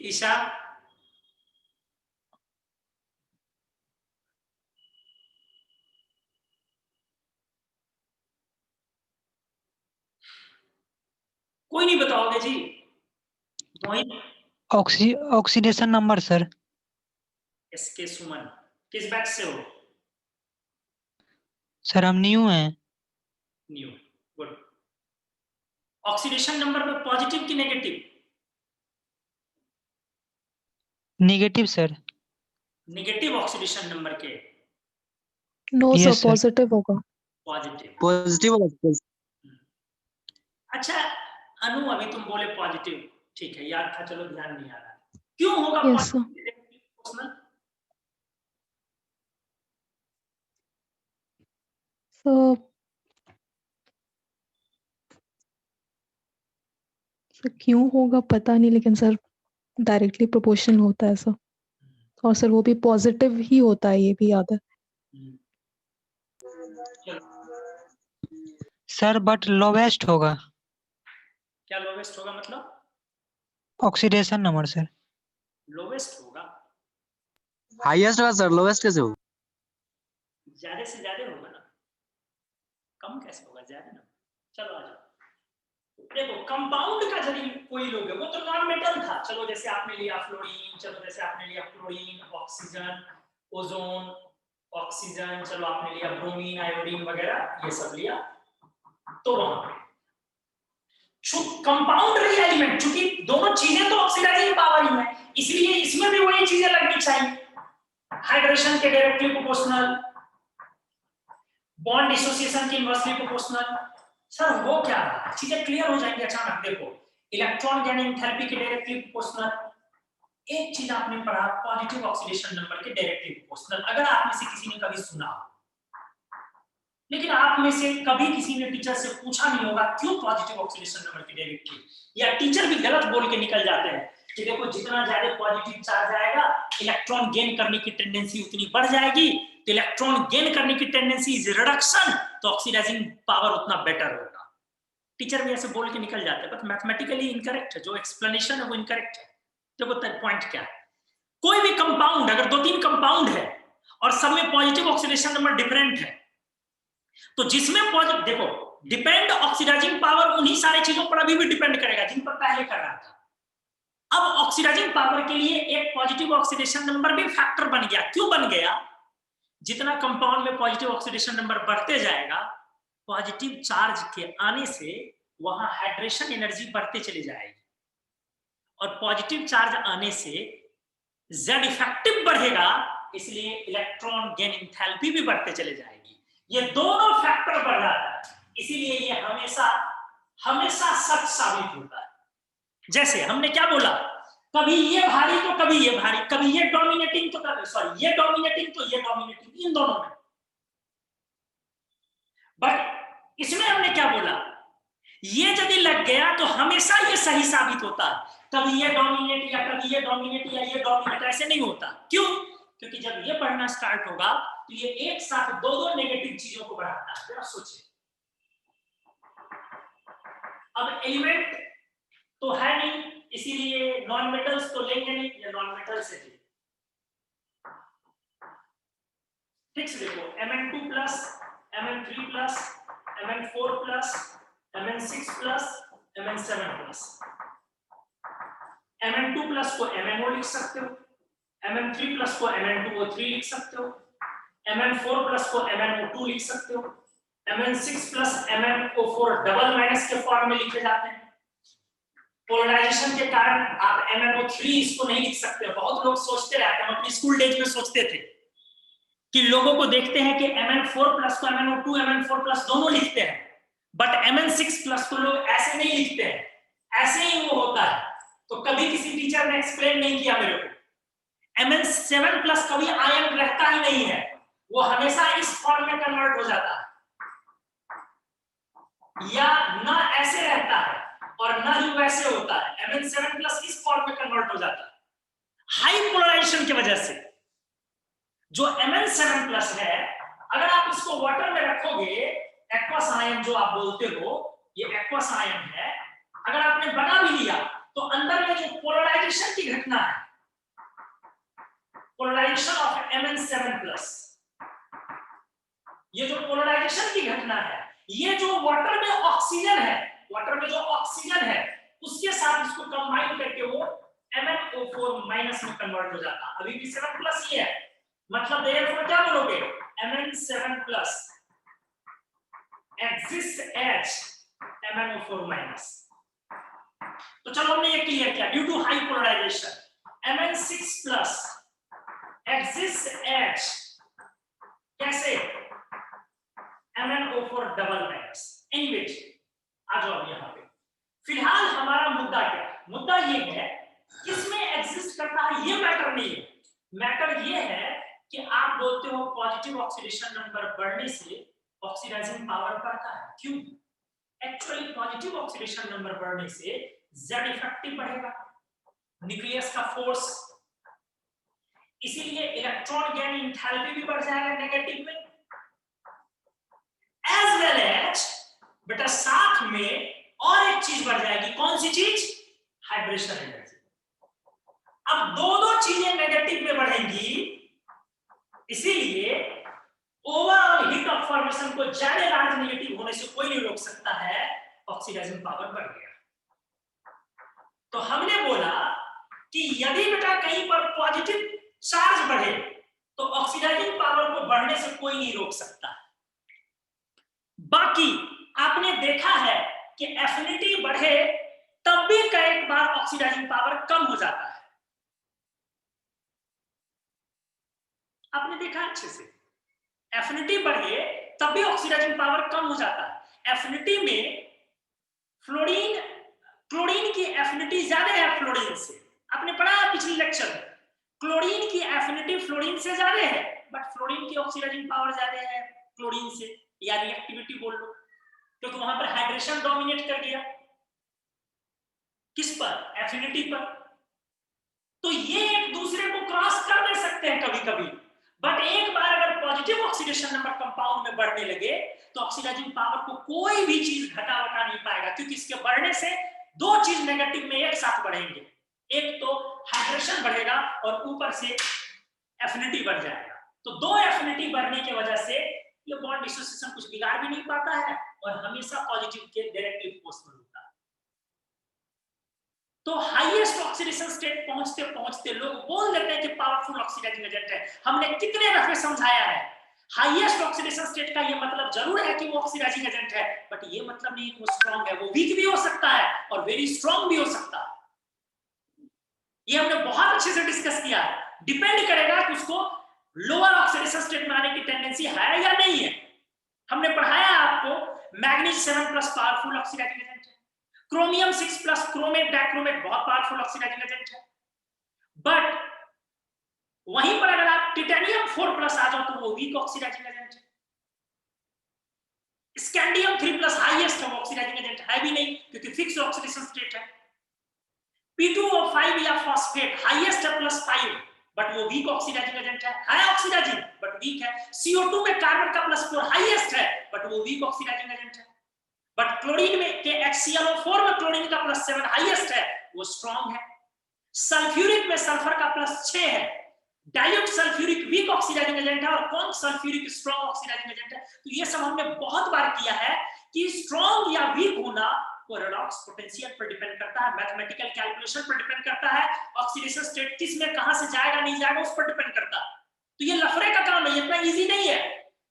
ईशा कोई नहीं बताओगे जी? Mohit oxidation number sir. S K Suman किस बैच से हो? सर हम न्यू हैं। New, good. ऑक्सीडेशन नंबर में पॉजिटिव की negative? Negative sir. Negative oxidation number के? No Yes, sir sir. Positive होगा। पॉजिटिव। पॉजिटिव। अच्छा अनु, अभी तुम बोले पॉजिटिव, ठीक है याद था, चलो ध्यान नहीं आ रहा। क्यों होगा Yes, sir. पॉजिटिव? सर क्यों होगा पता नहीं, लेकिन सर डायरेक्टली प्रोपोर्शनल होता है सर। और सर वो भी पॉजिटिव ही होता है, ये भी याद है। सर बट लोवेस्ट होगा। क्या लोवेस्ट होगा मतलब? Oxidation number sir. लोवेस्ट होगा, हाईएस्ट होगा सर, लोवेस्ट कैसे होगा? ज्यादा से ज्यादा होगा ना, कम कैसे होगा, ज्यादा ना। चलो आ जाओ, देखो कंपाउंड का यदि कोई लोग है, वो तो नॉन मेटल था, चलो जैसे आपने लिया फ्लोरीन, चलो जैसे आपने लिया क्लोरीन, ऑक्सीजन, ओजोन, ऑक्सीजन, चलो आपने लिया ब्रोमीन, आयोडीन वगैरह, ये सब लिया। तो वहां कंपाउंड एलिमेंट, चूंकि दोनों चीजें तो ऑक्सीडाइजिंग पावर ही है, इसलिए इसमें भी वही चीजें लगनी चाहिए। हाइड्रेशन के डायरेक्टली प्रोपोर्शनल, बॉन्ड डिसोसिएशन के इनवर्सली प्रोपोर्शनल। सर वो क्या है, चीजें क्लियर हो जाएंगी अचानक। देखो इलेक्ट्रॉन गेन एंथैल्पी के डायरेक्टली प्रोपोर्शनल। एक चीज आपने पढ़ा, पॉजिटिव ऑक्सीडेशन नंबर के डायरेक्टली प्रोपोर्शनल। अगर आप में से किसी ने कभी सुना लेकिन आप में से कभी किसी ने टीचर से पूछा नहीं होगा क्यों पॉजिटिव ऑक्सीडेशन नंबर की डेरिवेटिव, या टीचर भी गलत बोल के निकल जाते हैं कि देखो जितना ज्यादा पॉजिटिव चार्ज आएगा इलेक्ट्रॉन गेन करने की टेंडेंसी उतनी बढ़ जाएगी, तो इलेक्ट्रॉन गेन करने की टेंडेंसी इज रिडक्शन, तो ऑक्सीडाइजिंग पावर उतना बेटर होगा। टीचर भी ऐसे बोल के निकल जाते हैं, बट मैथमेटिकली इनकरेक्ट है, जो एक्सप्लेनेशन है वो इनकरेक्ट है। देखो पॉइंट क्या है, कोई भी कंपाउंड अगर 2-3 कंपाउंड है और सब में पॉजिटिव ऑक्सीडेशन नंबर डिफरेंट है, तो जिसमें पॉजिटिव, देखो डिपेंड ऑक्सीडाइजिंग पावर उन्हीं सारी चीजों पर अभी भी डिपेंड करेगा जिन पर पहले कर रहा था। अब ऑक्सीडाइजिंग पावर के लिए एक पॉजिटिव ऑक्सीडेशन नंबर भी फैक्टर बन गया। क्यों बन गया? जितना कंपाउंड में पॉजिटिव ऑक्सीडेशन नंबर बढ़ते जाएगा, पॉजिटिव चार्ज के आने से वहां हाइड्रेशन एनर्जी बढ़ते चली जाएगी, और पॉजिटिव चार्ज आने से Z इफेक्टिव बढ़ेगा, इसलिए इलेक्ट्रॉन गेन एंथैल्पी भी बढ़ते चले जाएगी। ये दोनों फैक्टर बढ़ रहा है, इसीलिए ये हमेशा हमेशा सच साबित होता है। जैसे हमने क्या बोला, कभी ये भारी तो कभी ये भारी, कभी ये डोमिनेटिंग तो कभी सॉरी ये डोमिनेटिंग तो ये डोमिनेटिंग, इन दोनों में। बट इसमें हमने क्या बोला, ये यदि लग गया तो हमेशा ये सही साबित होता है, कभी ये डोमिनेट या कभी ये डोमिनेट या ये डोमिनेट, ऐसे नहीं होता। क्यों? क्योंकि जब ये बढ़ना स्टार्ट होगा तो ये एक साथ दो नेगेटिव चीजों को बढ़ाता है। जरा सोचिए, अब एलिमेंट तो है नहीं, इसीलिए नॉन मेटल्स तो लेंगे नहीं, ये नॉन मेटल्स है। ठीक से देखो, Mn2 plus, Mn3 plus, Mn4 plus, Mn6 plus, Mn7 plus. Mn2 plus को MnO लिख सकते हो, Mn3 प्लस को Mn2O3 लिख सकते हो, Mn4 प्लस को MnO2 लिख सकते हो, Mn6 plus MnO4 double minus के फॉर्म में लिखे जाते हैं। पोलराइजेशन के कारण आप MnO3 इसको नहीं लिख सकते। बहुत लोग सोचते रहते हैं, अपनी स्कूल डेज में सोचते थे कि लोगों को देखते हैं कि Mn4 प्लस को MnO2 Mn4 प्लस दोनों लिखते हैं, बट Mn6 प्लस को लोग ऐसे नहीं लिखते हैं, ऐसे ही वो होता है। तो कभी किसी टीचर ने एक्सप्लेन नहीं किया मेरे को, Mn7 प्लस कभी आयन रहता ही नहीं है, वो हमेशा इस फॉर्म में कन्वर्ट हो जाता है, या ना ऐसे रहता है और ना ही वैसे होता है। Mn7 प्लस इस फॉर्म में कन्वर्ट हो जाता है हाई पोलराइजेशन की वजह से। जो Mn7 प्लस है, अगर आप इसको वाटर में रखोगे, एक्वस आयन जो आप बोलते हो, ये एक्वस आयन है, अगर आपने बना भी लिया तो अंदर में जो पोलराइजेशन की घटना है, पोलराइजेशन ऑफ Mn7 प्लस, ये जो पोलराइजेशन की घटना है, ये जो वाटर में ऑक्सीजन है, वाटर में जो ऑक्सीजन है उसके साथ इसको कंबाइन करके वो MnO4 माइनस में कन्वर्ट हो जाता है। अभी भी 7 प्लस ही है, मतलब देयरफॉर क्या बोलोगे, Mn7 plus exists as MnO4 minus. तो चलो हमने ये क्लियर किया, due to high polarization Mn6 plus exists as कैसे, MnO4 डबल माइनस। एनीवे आ जाओ अब यहाँ पे। फिलहाल हमारा मुद्दा क्या है? मुद्दा ये है किसमें एग्जिस्ट करता है ये मैटर नहीं है, मैटर ये है कि आप बोलते हो पॉजिटिव ऑक्सीडेशन नंबर बढ़ने से ऑक्सीडाइजिंग पावर बढ़ता है। क्यों? एक्चुअली पॉजिटिव ऑक्सीडेशन नंबर बढ़ने से Z इफेक्टिव बढ़ेगा, न्यूक्लियस का फोर्स, इसीलिए इलेक्ट्रॉन गेन एंथैल्पी भी बढ़ जाएगा नेगेटिव में, एज वेल एज बेटा साथ में और एक चीज बढ़ जाएगी। कौन सी चीज? Hydration energy. अब दो चीजें नेगेटिव में बढ़ेंगी, इसीलिए ओवरऑल हीट ऑफ फॉर्मेशन को ज्यादा लार्ज नेगेटिव होने से कोई नहीं रोक सकता है, ऑक्सीडाइजिंग पावर बढ़ गया। तो हमने बोला कि यदि बेटा कहीं पर पॉजिटिव चार्ज बढ़े तो ऑक्सीडाइजिंग पावर को बढ़ने से कोई नहीं रोक सकता। बाकी आपने देखा है कि एफिनिटी बढ़े तब भी कई बार ऑक्सीडाइजिंग पावर कम हो जाता है, आपने देखा अच्छे से, एफिनिटी बढ़े तब भी ऑक्सीडाइजिंग पावर कम हो जाता है। एफिनिटी में फ्लोरीन क्लोरीन की एफिनिटी ज्यादा है फ्लोरीन से, आपने पढ़ा पिछले लेक्चर में, क्लोरीन की एफिनिटी फ्लोरीन से ज्यादा है, बट फ्लोरीन की ऑक्सीडाइजिंग पावर ज्यादा है क्लोरीन से। या रिएक्टिविटी बोल लो, क्योंकि वहां पर हाइड्रेशन डोमिनेट कर गया, किस पर? एफिनिटी पर। तो ये एक दूसरे को क्रॉस कर दे सकते हैं कभी कभी, बट एक बार अगर पॉजिटिव ऑक्सीडेशन नंबर कंपाउंड में बढ़ने लगे तो ऑक्सीडाइजिंग पावर को कोई भी चीज घटा वटा नहीं पाएगा, क्योंकि इसके बढ़ने से दो चीज नेगेटिव में एक साथ बढ़ेंगे, एक तो हाइड्रेशन बढ़ेगा और ऊपर से एफिनिटी बढ़ जाएगा। तो दो एफिनिटी बढ़ने की वजह से ये बॉन्ड डिसोसिएशन कुछ बिगाड़ भी नहीं पाता है और हमेशा पॉजिटिव के डायरेक्टली पोस्टल होता है। तो हाईएस्ट ऑक्सीडेशन स्टेट पहुंचते पहुंचते लोग बोल देते हैं कि पावरफुल ऑक्सीडाइजिंग एजेंट है। हमने कितने दफे समझाया है, हाईएस्ट ऑक्सीडेशन स्टेट का ये मतलब जरूर है कि वो ऑक्सीडाइजिंग एजेंट है, बट ये मतलब नहीं कि वो स्ट्रांग है, वो वीक भी हो सकता है और वेरी स्ट्रांग भी हो सकता है। ये हमने बहुत अच्छे से डिस्कस किया है। डिपेंड करेगा कि उसको लोअर ऑक्सीडेशन स्टेट में आने की टेंडेंसी है या नहीं है। हमने पढ़ाया आपको मैग्नीज 7+ पावरफुल ऑक्सीडाइजिंग एजेंट है, क्रोमियम 6+ क्रोमेट डाइक्रोमेट बहुत पावरफुल ऑक्सीडाइजिंग एजेंट है, बट वहीं पर अगर आप टिटेनियम 4+ आ जाओ तो वो वीक ऑक्सीडाइजिंग एजेंट है। स्कैंडियम 3+ हाईएस्ट ऑक्सीडाइजिंग एजेंट है भी नहीं, क्योंकि फिक्स ऑक्सीडेशन स्टेट है। P2O5 या फॉस्फेट हाईएस्ट है +5, बट वो वीक ऑक्सीडाइजिंग एजेंट है ऑक्सीडाइजिंग बट वीक है। CO2 में कार्बन का +4 हाईएस्ट है, बट वो वीक ऑक्सीडाइजिंग एजेंट है। बट क्लोरीन में के HClO4 में क्लोरीन का +7 हाईएस्ट है, वो स्ट्रांग है। सल्फ्यूरिक में सल्फर का +6 है, dilute sulphuric weak oxidizing agent है और कौन सल्फ्यूरिक स्ट्रांग ऑक्सीडाइजिंग एजेंट है। तो ये सब हमने बहुत बार किया है कि स्ट्रांग या वीक होना वो रेडॉक्स पोटेंशियल पर डिपेंड करता है, मैथमेटिकल कैलकुलेशन पर डिपेंड करता है, ऑक्सीडेशन स्टेट किस में कहां से जाएगा नहीं जाएगा उस पर डिपेंड करता है। तो ये लफड़े का काम है, इतना इजी नहीं है।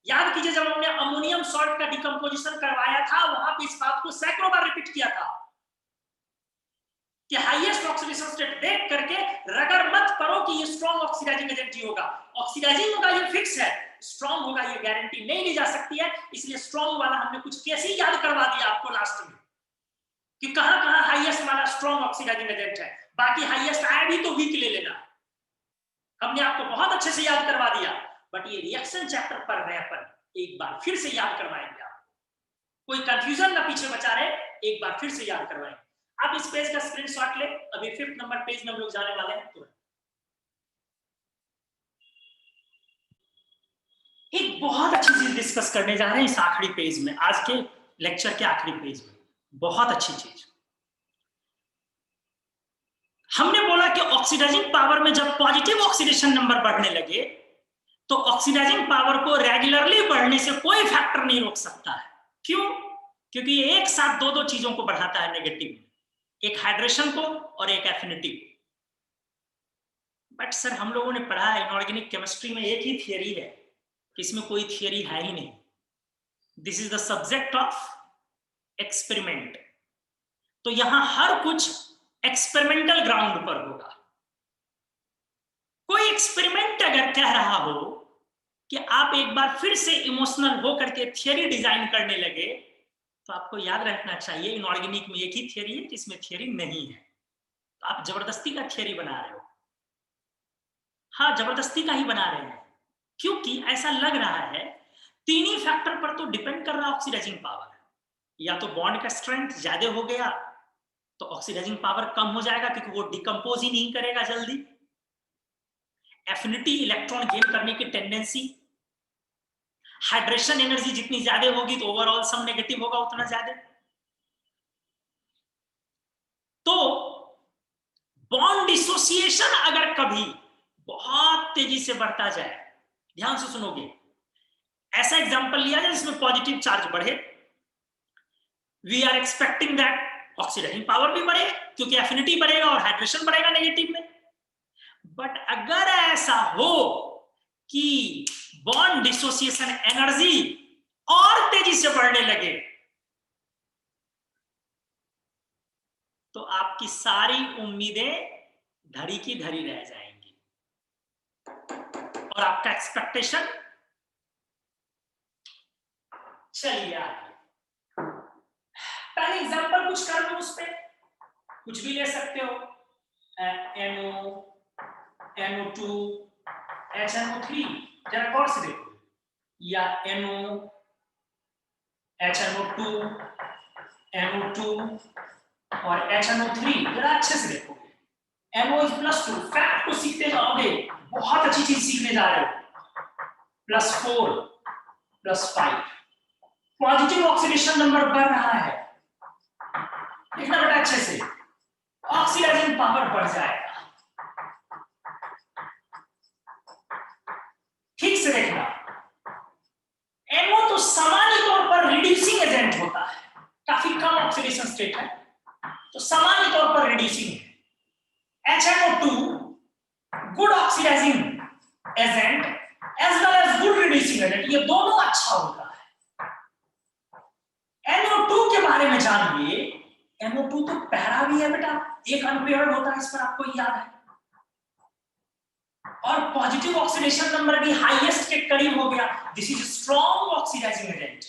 याद कीजिए जब हमने अमोनियम सॉल्ट का डिकम्पोजिशन करवाया था, वहां पे इस बात को सैकड़ों बार रिपीट किया था कि हाईएस्ट ऑक्सीडेशन स्टेट देख करके रगड़ मत करो कि ये स्ट्रांग ऑक्सीडाइजिंग एजेंट ही होगा। ऑक्सीडाइजिंग होगा ये फिक्स है, स्ट्रांग होगा ये गारंटी नहीं ली जा सकती है। इसलिए स्ट्रांग वाला हमने कुछ केस ही याद करवा दिया आपको लास्ट में कि कहां-कहां हाईएस्ट वाला स्ट्रांग ऑक्सीडाइजिंग एजेंट है, बाकी हाईएस्ट आया भी तो वीक ले लेना। हमने आपको बहुत अच्छे से याद करवा दिया, बट ये रिएक्शन चैप्टर पढ़ रहे हैं अपन, एक बार फिर से याद करवाएंगे आपको, कोई कंफ्यूजन ना पीछे बचा रहे, एक बार फिर से याद करवाएंगे। आप इस पेज का स्क्रीनशॉट ले, अभी 5th नंबर पेज में हम लोग जाने वाले हैं। तो एक बहुत अच्छी चीज डिस्कस करने जा रहे हैं इस आखिरी पेज में, आज के लेक्चर के आखिरी पेज में, बहुत अच्छी चीज। हमने बोला कि ऑक्सीडाइजिंग पावर में जब पॉजिटिव ऑक्सीडेशन नंबर बढ़ने लगे तो ऑक्सीडाइजिंग पावर को रेगुलरली बढ़ने से कोई फैक्टर नहीं रोक सकता है। क्यों? क्योंकि ये एक साथ दो चीजों को बढ़ाता है नेगेटिव, एक हाइड्रेशन को और एक एफिनिटी को। बट सर हम लोगों ने पढ़ा है इनऑर्गेनिक केमिस्ट्री में एक ही थियरी है कि इसमें कोई थियरी है ही नहीं, this is the subject of experiment. तो यहां हर कुछ एक्सपेरिमेंटल ग्राउंड पर होगा। कोई एक्सपेरिमेंट अगर कह रहा हो कि आप एक बार फिर से इमोशनल हो करके थियरी डिजाइन करने लगे, तो आपको याद रखना चाहिए इनऑर्गेनिक में एक ही थियरी है जिसमें थियरी नहीं है। तो आप जबरदस्ती का थियरी बना रहे हो, हाँ जबरदस्ती का ही बना रहे हैं, क्योंकि ऐसा लग रहा है तीन ही फैक्टर पर तो डिपेंड कर रहा है ऑक्सीडाइजिंग पावर। या तो बॉन्ड का स्ट्रेंथ ज्यादा हो गया तो ऑक्सीडाइजिंग पावर कम हो जाएगा क्योंकि वो डिकम्पोज ही नहीं करेगा जल्दी। एफिनिटी इलेक्ट्रॉन गेन करने की टेंडेंसी, हाइड्रेशन एनर्जी जितनी ज्यादा होगी तो ओवरऑल सम नेगेटिव होगा उतना ज्यादा। तो बॉन्ड डिसोसिएशन अगर कभी बहुत तेजी से बढ़ता जाए, ध्यान से सुनोगे, ऐसा एग्जांपल लिया जाए जिसमें पॉजिटिव चार्ज बढ़े, we are expecting that oxidizing power भी बढ़े क्योंकि एफिनिटी बढ़ेगा और हाइड्रेशन बढ़ेगा नेगेटिव में। बट अगर ऐसा हो कि बॉन्ड डिसोसिएशन एनर्जी और तेजी से बढ़ने लगे तो आपकी सारी उम्मीदें धरी की धरी रह जाएंगी और आपका एक्सपेक्टेशन। चलिए आगे, पहले एग्जांपल कुछ कर लो, उस पे कुछ भी ले सकते हो, NO, NO2, HNO3, जरा गौर से देखो, या NO, HNO2, NO2 और HNO3, जरा अच्छे से देखो। NO+2, फैक्ट को सीखते जाओगे, बहुत अच्छी चीज सीखने जा रहे हो। +4 +5, पॉजिटिव ऑक्सीडेशन नंबर बढ़ रहा है। देखना बेटा अच्छे से, ऑक्सीडाइजिंग पावर बढ़ जाएगा। ठीक से देखना, NO तो सामान्य तौर पर रिड्यूसिंग एजेंट होता है, काफी कम ऑक्सीडेशन स्टेट है तो सामान्य तौर पर रिड्यूसिंग है। HNO2 good oxidizing agent as well as good reducing agent, ये दोनों अच्छा होता है। NO2 के बारे में जानिए, NO2 तो पैरा भी है बेटा, एक अनपेयर्ड होता है, इस पर आपको याद है, और पॉजिटिव ऑक्सीडेशन नंबर भी हाईएस्ट के करीब हो गया। This is strong oxidizing agent.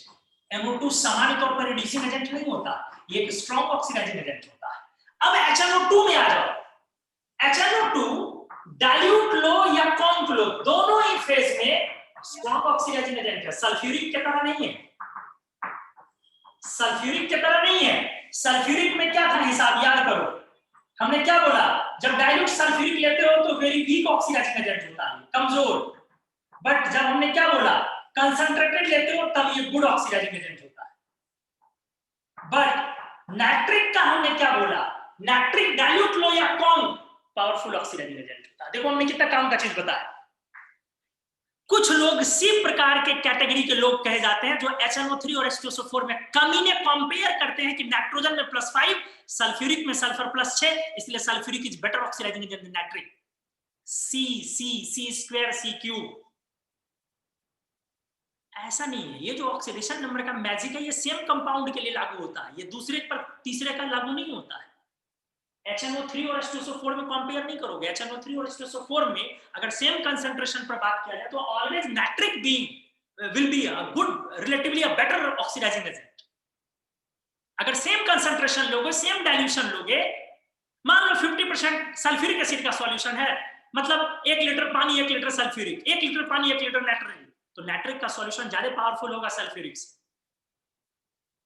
NO2 सामान्य तौर पर रिड्यूसिंग एजेंट नहीं होता, ये एक स्ट्रॉन्ग ऑक्सीडाइजिंग एजेंट होता है। अब HNO2 में आ जाओ। HNO2 डाइल्यूट लो या कॉन्क लो, दोनों ही फेज में स्ट्रॉन्ग ऑक्सीडाइजिंग एजेंट है। सल्फ्यूरिक की तरह नहीं है, सल्फ्यूरिक की तरह नहीं है। सल्फ्यूरिक में क्या था हिसाब, याद करो, हमने क्या बोला, जब डाइल्यूट सल्फ्यूरिक लेते हो तो वेरी वीक ऑक्सीडाइजिंग एजेंट होता है, कमजोर। बट जब हमने क्या बोला, कंसंट्रेटेड लेते हो तब ये गुड ऑक्सीडाइजिंग एजेंट होता है। बट नाइट्रिक का हमने क्या बोला, नाइट्रिक डाइल्यूट लो या कौन पावरफुल ऑक्सीडाइजिंग एजेंट होता है। देखो हमने कितना काम का चीज बताया। कुछ लोग सी प्रकार के कैटेगरी के लोग कहे जाते हैं जो HNO3 और H2SO4 में कमी ने कंपेयर करते हैं कि नाइट्रोजन में +5, सल्फ्यूरिक में सल्फर +6, इसलिए sulphuric is better oxidizing agent than nitric. C², C3। ऐसा नहीं है, ये जो ऑक्सीडेशन नंबर का मैजिक है ये सेम कंपाउंड के लिए लागू होता है, ये दूसरे पर तीसरे का लागू नहीं होता है। HNO3 और H2SO4 में कंपेयर नहीं करोगे। HNO3 और H2SO4 में अगर सेम कंसंट्रेशन पर बात किया जाए तो always nitric being will be a good, relatively a better oxidizing agent. अगर सेम कंसंट्रेशन लोगे, सेम डाइल्यूशन लोगे, मान लो 50% सल्फ्यूरिक एसिड का सॉल्यूशन है, मतलब 1 लीटर पानी 1 लीटर सल्फ्यूरिक, 1 लीटर पानी 1 लीटर नाइट्रिक, तो नाइट्रिक का सॉल्यूशन ज्यादा पावरफुल होगा सल्फ्यूरिक से।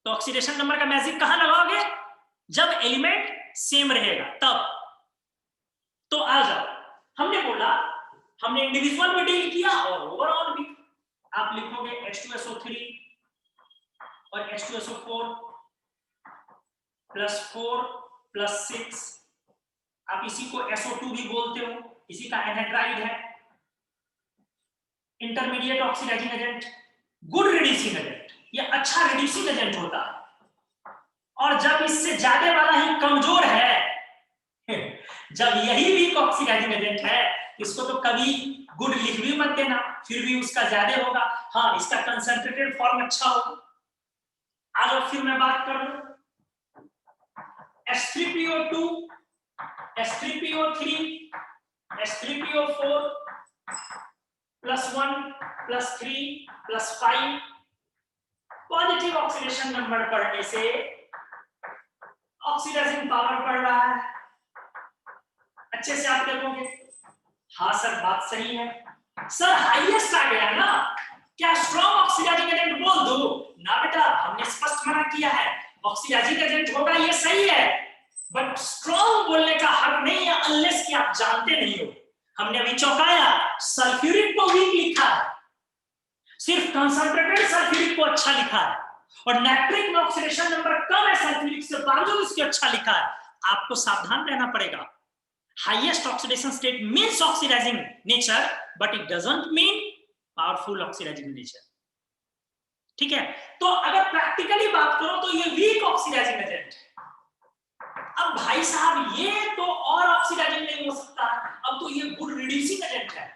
तो ऑक्सीडेशन नंबर का मैजिक कहां लगाओगे, जब एलिमेंट सेम रहेगा तब। तो आ जाओ, हमने बोला, हमने इंडिविजुअल में डील किया और ओवरऑल भी। आप लिखोगे H2SO3 और H2SO4 +4 +6, आप इसी को SO2 भी बोलते हो, इसी का एनहाइड्राइड है, intermediate oxidizing agent, good reducing agent, ये अच्छा रिड्यूसिंग एजेंट होता है। और जब इससे ज्यादा वाला ही कमजोर है, जब यही वीक ऑक्सीडाइजिंग एजेंट है, इसको तो कभी गुड लिख भी मत देना, फिर भी उसका ज्यादा होगा। हाँ, इसका कंसंट्रेटेड फॉर्म अच्छा होगा। आज फिर मैं बात कर लूं, H3PO2, H3PO3, H3PO4 +1 +3 +5, positive oxidation number बढ़ने से ऑक्सीडाइजिंग पावर बढ़ रहा है। अच्छे से आप देखोगे, हाँ सर बात सही है, सर हाईएस्ट आ गया ना, क्या स्ट्रॉन्ग ऑक्सीडाइजिंग एजेंट बोल दो ना बेटा, हमने स्पष्ट मना किया है ऑक्सीडाइजिंग एजेंट होगा, ये सही है, बट स्ट्रॉन्ग बोलने का हक नहीं है अनलेस कि आप जानते नहीं हो। हमने अभी चौंकाया, सल्फ्यूरिक को वीक लिखा है, सिर्फ कंसंट्रेटेड सल्फ्यूरिक को अच्छा लिखा है, और नाइट्रिक में ऑक्सीडेशन नंबर कम है सल्फ्यूरिक से, बावजूद इसके अच्छा लिखा है। आपको सावधान रहना पड़ेगा। Highest oxidation state means oxidizing nature, but it doesn't mean powerful oxidizing nature. ठीक है, तो अगर प्रैक्टिकली बात करो तो ये वीक ऑक्सीडाइजिंग एजेंट है। अब भाई साहब ये तो और ऑक्सीडाइजिंग नहीं हो सकता, अब तो ये गुड रिड्यूसिंग एजेंट है,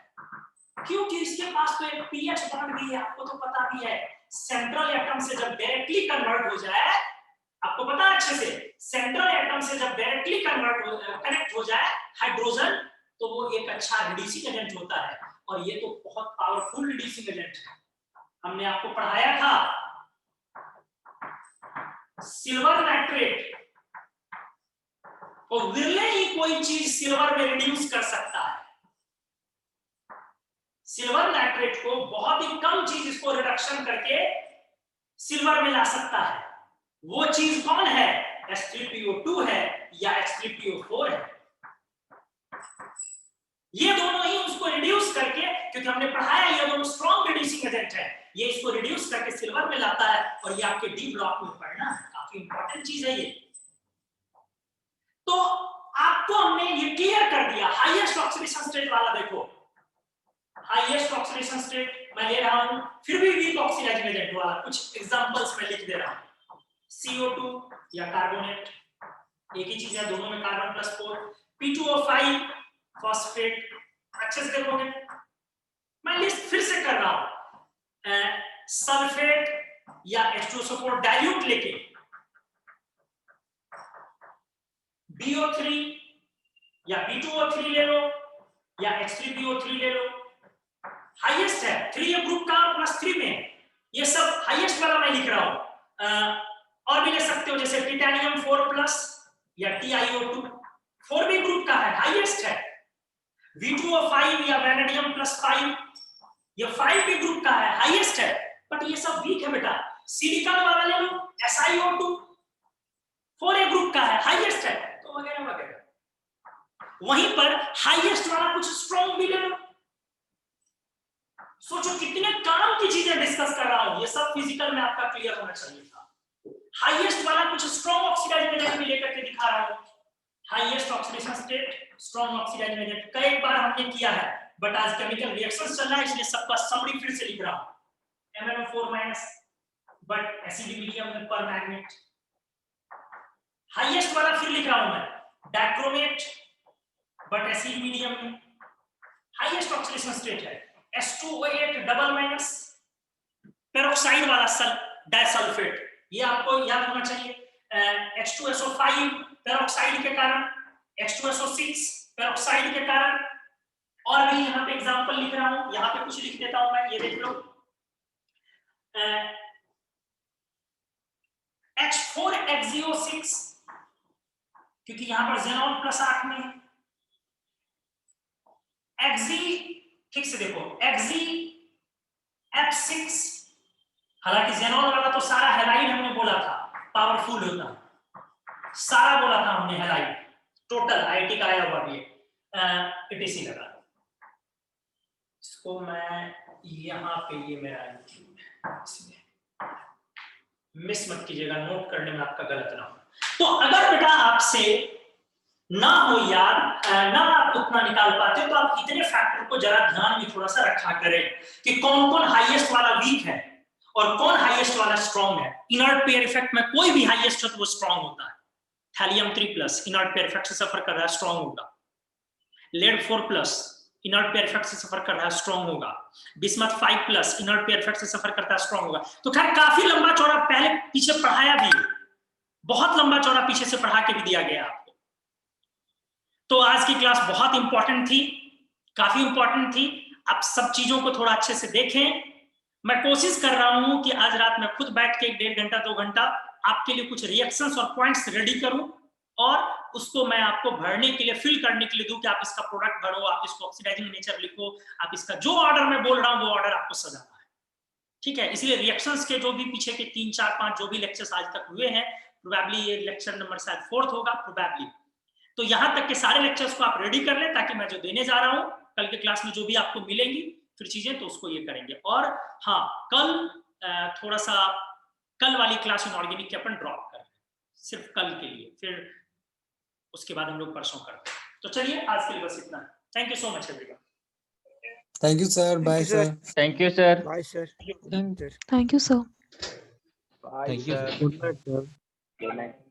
क्योंकि इसके पास तो एक पीएच बॉन्ड भी है, आपको तो पता भी है। सेंट्रल एटम से जब डायरेक्टली कन्वर्ट हो जाए, आपको पता है अच्छे से, सेंट्रल एटम से जब डायरेक्टली कनेक्ट हो जाए हाइड्रोजन, तो वो एक अच्छा रिड्यूसिंग एजेंट होता है, और ये तो बहुत पावरफुल रिड्यूसिंग एजेंट है। हमने आपको पढ़ाया था सिल्वर नाइट्रेट, और विरले ही कोई चीज सिल्वर में रिड्यूस कर सकता है। सिल्वर नाइट्रेट को बहुत ही कम चीज इसको रिडक्शन करके सिल्वर में ला सकता है, वो चीज कौन है? H3PO2 है या H3PO4 है। ये दोनों ही उसको रिड्यूस करके, क्योंकि हमने पढ़ाया ये दोनों स्ट्रॉन्ग रिड्यूसिंग एजेंट है, ये इसको रिड्यूस करके सिल्वर में लाता है, और ये आपके डी ब्लॉक में पढ़ना काफी इंपॉर्टेंट चीज है ये। तो आपको हमने ये क्लियर कर दिया। हाईएस्ट ऑक्सीडेशन स्टेट वाला देखो, हाईएस्ट ऑक्सीडेशन स्टेट मैं ले रहा हूं, फिर भी वीक ऑक्सीडाइजिंग एजेंट वाला कुछ एग्जांपल्स में लिख दे रहा हूं। CO2 या कार्बोनेट, एक ही चीज है, दोनों में कार्बन +4। P2O5 फॉस्फेट, अच्छे से देखोगे, मैं लिस्ट फिर से कर रहा हूं। सल्फेट या H2SO4 डाइल्यूट लेके, BO3 या B2O3 ले लो या H3BO3 ले लो, हाईएस्ट है 3 ग्रुप का +3 में, ये सब हाईएस्ट वाला मैं लिख रहा हूं। और भी ले सकते हो, जैसे टिटेनियम 4+ या TiO2, 4B ग्रुप का है, हाईएस्ट है। V2O5 या वैनेडियम +5, ये 5B ग्रुप का है, हाईएस्ट है, बट ये सब वीक है बेटा। सिलिकॉन वाला ले लो, SiO2 4A ग्रुप का है, हाईएस्ट है, तो वगैरह वगैरह। वहीं पर हाईएस्ट वाला कुछ स्ट्रॉन्ग भी ले लो। सोचो कितने काम की चीजें डिस्कस कर रहा हूं, ये सब फिजिकल में आपका क्लियर होना चाहिए था। हाईएस्ट वाला कुछ स्ट्रॉन्ग ऑक्सीडाइजिंग एजेंट भी लेकर के दिखा रहा हूं। Highest oxidation state, strong oxidizing agent कई बार हमने किया है, बट आज केमिकल रिएक्शंस चल रहा है, इसलिए सबका समरी फिर से लिख रहा हूं। MnO4- बट एसिड मीडियम में परमैंगनेट। हाईएस्ट वाला फिर लिख रहा हूं मैं, डाइक्रोमेट, बट एसिड मीडियम में हाईएस्ट ऑक्सीडेशन स्टेट है। H2O8 पेरोक्साइड वाला डाइसल्फेट, ये आपको याद होना चाहिए। H2SO5 पेरोक्साइड के कारण, H2SO6 पेरोक्साइड के कारण। और भी यहाँ पे एग्जांपल लिख रहा हूं, यहाँ पे कुछ लिख देता हूं मैं, ये देख लो। H4HgO6, क्योंकि यहाँ पर जेनॉन +8 में है। ठीक से देखो, F6, हालांकि जेनॉन वाला तो सारा हैलाइड हमने बोला था पावरफुल होता है, सारा बोला था हमने हैलाइड, टोटल आईटी का आया हुआ भी ETC लगा। इसको मैं यहाँ पे, ये मेरा मिस मत कीजिएगा, नोट करने में आपका गलत ना हो। तो अगर बेटा आपसे ना हो याद, ना आप उतना निकाल पाते, तो आप इतने फैक्टर को जरा ध्यान में थोड़ा सा रखा करें कि कौन कौन हाईएस्ट वाला वीक है और कौन हाईएस्ट वाला स्ट्रॉन्ग है। इनर्ट पेयर इफेक्ट में कोई भी हाईएस्ट हो तो वो स्ट्रॉन्ग होता है। थैलियम 3+ इनर्ट पेयर इफेक्ट से सफर कर रहा है, स्ट्रॉन्ग होगा। लेड 4+ इनर्ट पेयर इफेक्ट से सफर कर रहा है, स्ट्रॉन्ग होगा। बिस्मथ 5+ इनर्ट पेयर इफेक्ट से सफर करता है, स्ट्रॉन्ग होगा। तो खैर काफी लंबा चौड़ा पहले पीछे पढ़ाया भी, बहुत लंबा चौड़ा पीछे से पढ़ा के भी दिया गया आपको। तो आज की क्लास बहुत इंपॉर्टेंट थी, काफी इंपॉर्टेंट थी। आप सब चीजों को थोड़ा अच्छे से देखें। मैं कोशिश कर रहा हूं कि आज रात में खुद बैठ के 1.5 घंटा 2 घंटा आपके लिए कुछ रिएक्शंस और पॉइंट्स रेडी करूं, और उसको मैं आपको भरने के लिए, फिल करने के लिए दूं कि आप इसका प्रोडक्ट भरो, आप इसको ऑक्सीडाइजिंग नेचर लिखो, आप इसका जो ऑर्डर मैं बोल रहा हूं वो ऑर्डर आपको सजाना है, ठीक है। इसलिए रिएक्शंस के जो भी पीछे के 3 4 5 जो भी लेक्चर्स आज तक हुए हैं, प्रोबेबली ये लेक्चर नंबर शायद 4th होगा प्रोबेबली, तो यहां तक के सारे लेक्चर्स को आप रेडी कर लें, ताकि मैं जो देने जा रहा हूं कल के क्लास में जो भी आपको मिलेंगी फिर चीजें, तो उसको ये करेंगे। और हाँ, कल थोड़ा सा कल वाली क्लास इनऑर्गेनिक के अपन ड्रॉप कर, सिर्फ कल के लिए, फिर उसके बाद हम लोग परसों करते हैं। तो चलिए आज के लिए बस इतना। Thank you so much everyone. Thank you, sir. Bye, sir. Thank you, sir. Bye, sir. Thank you, sir. Bye, Thank you, sir. sir. Good night, sir. Good night.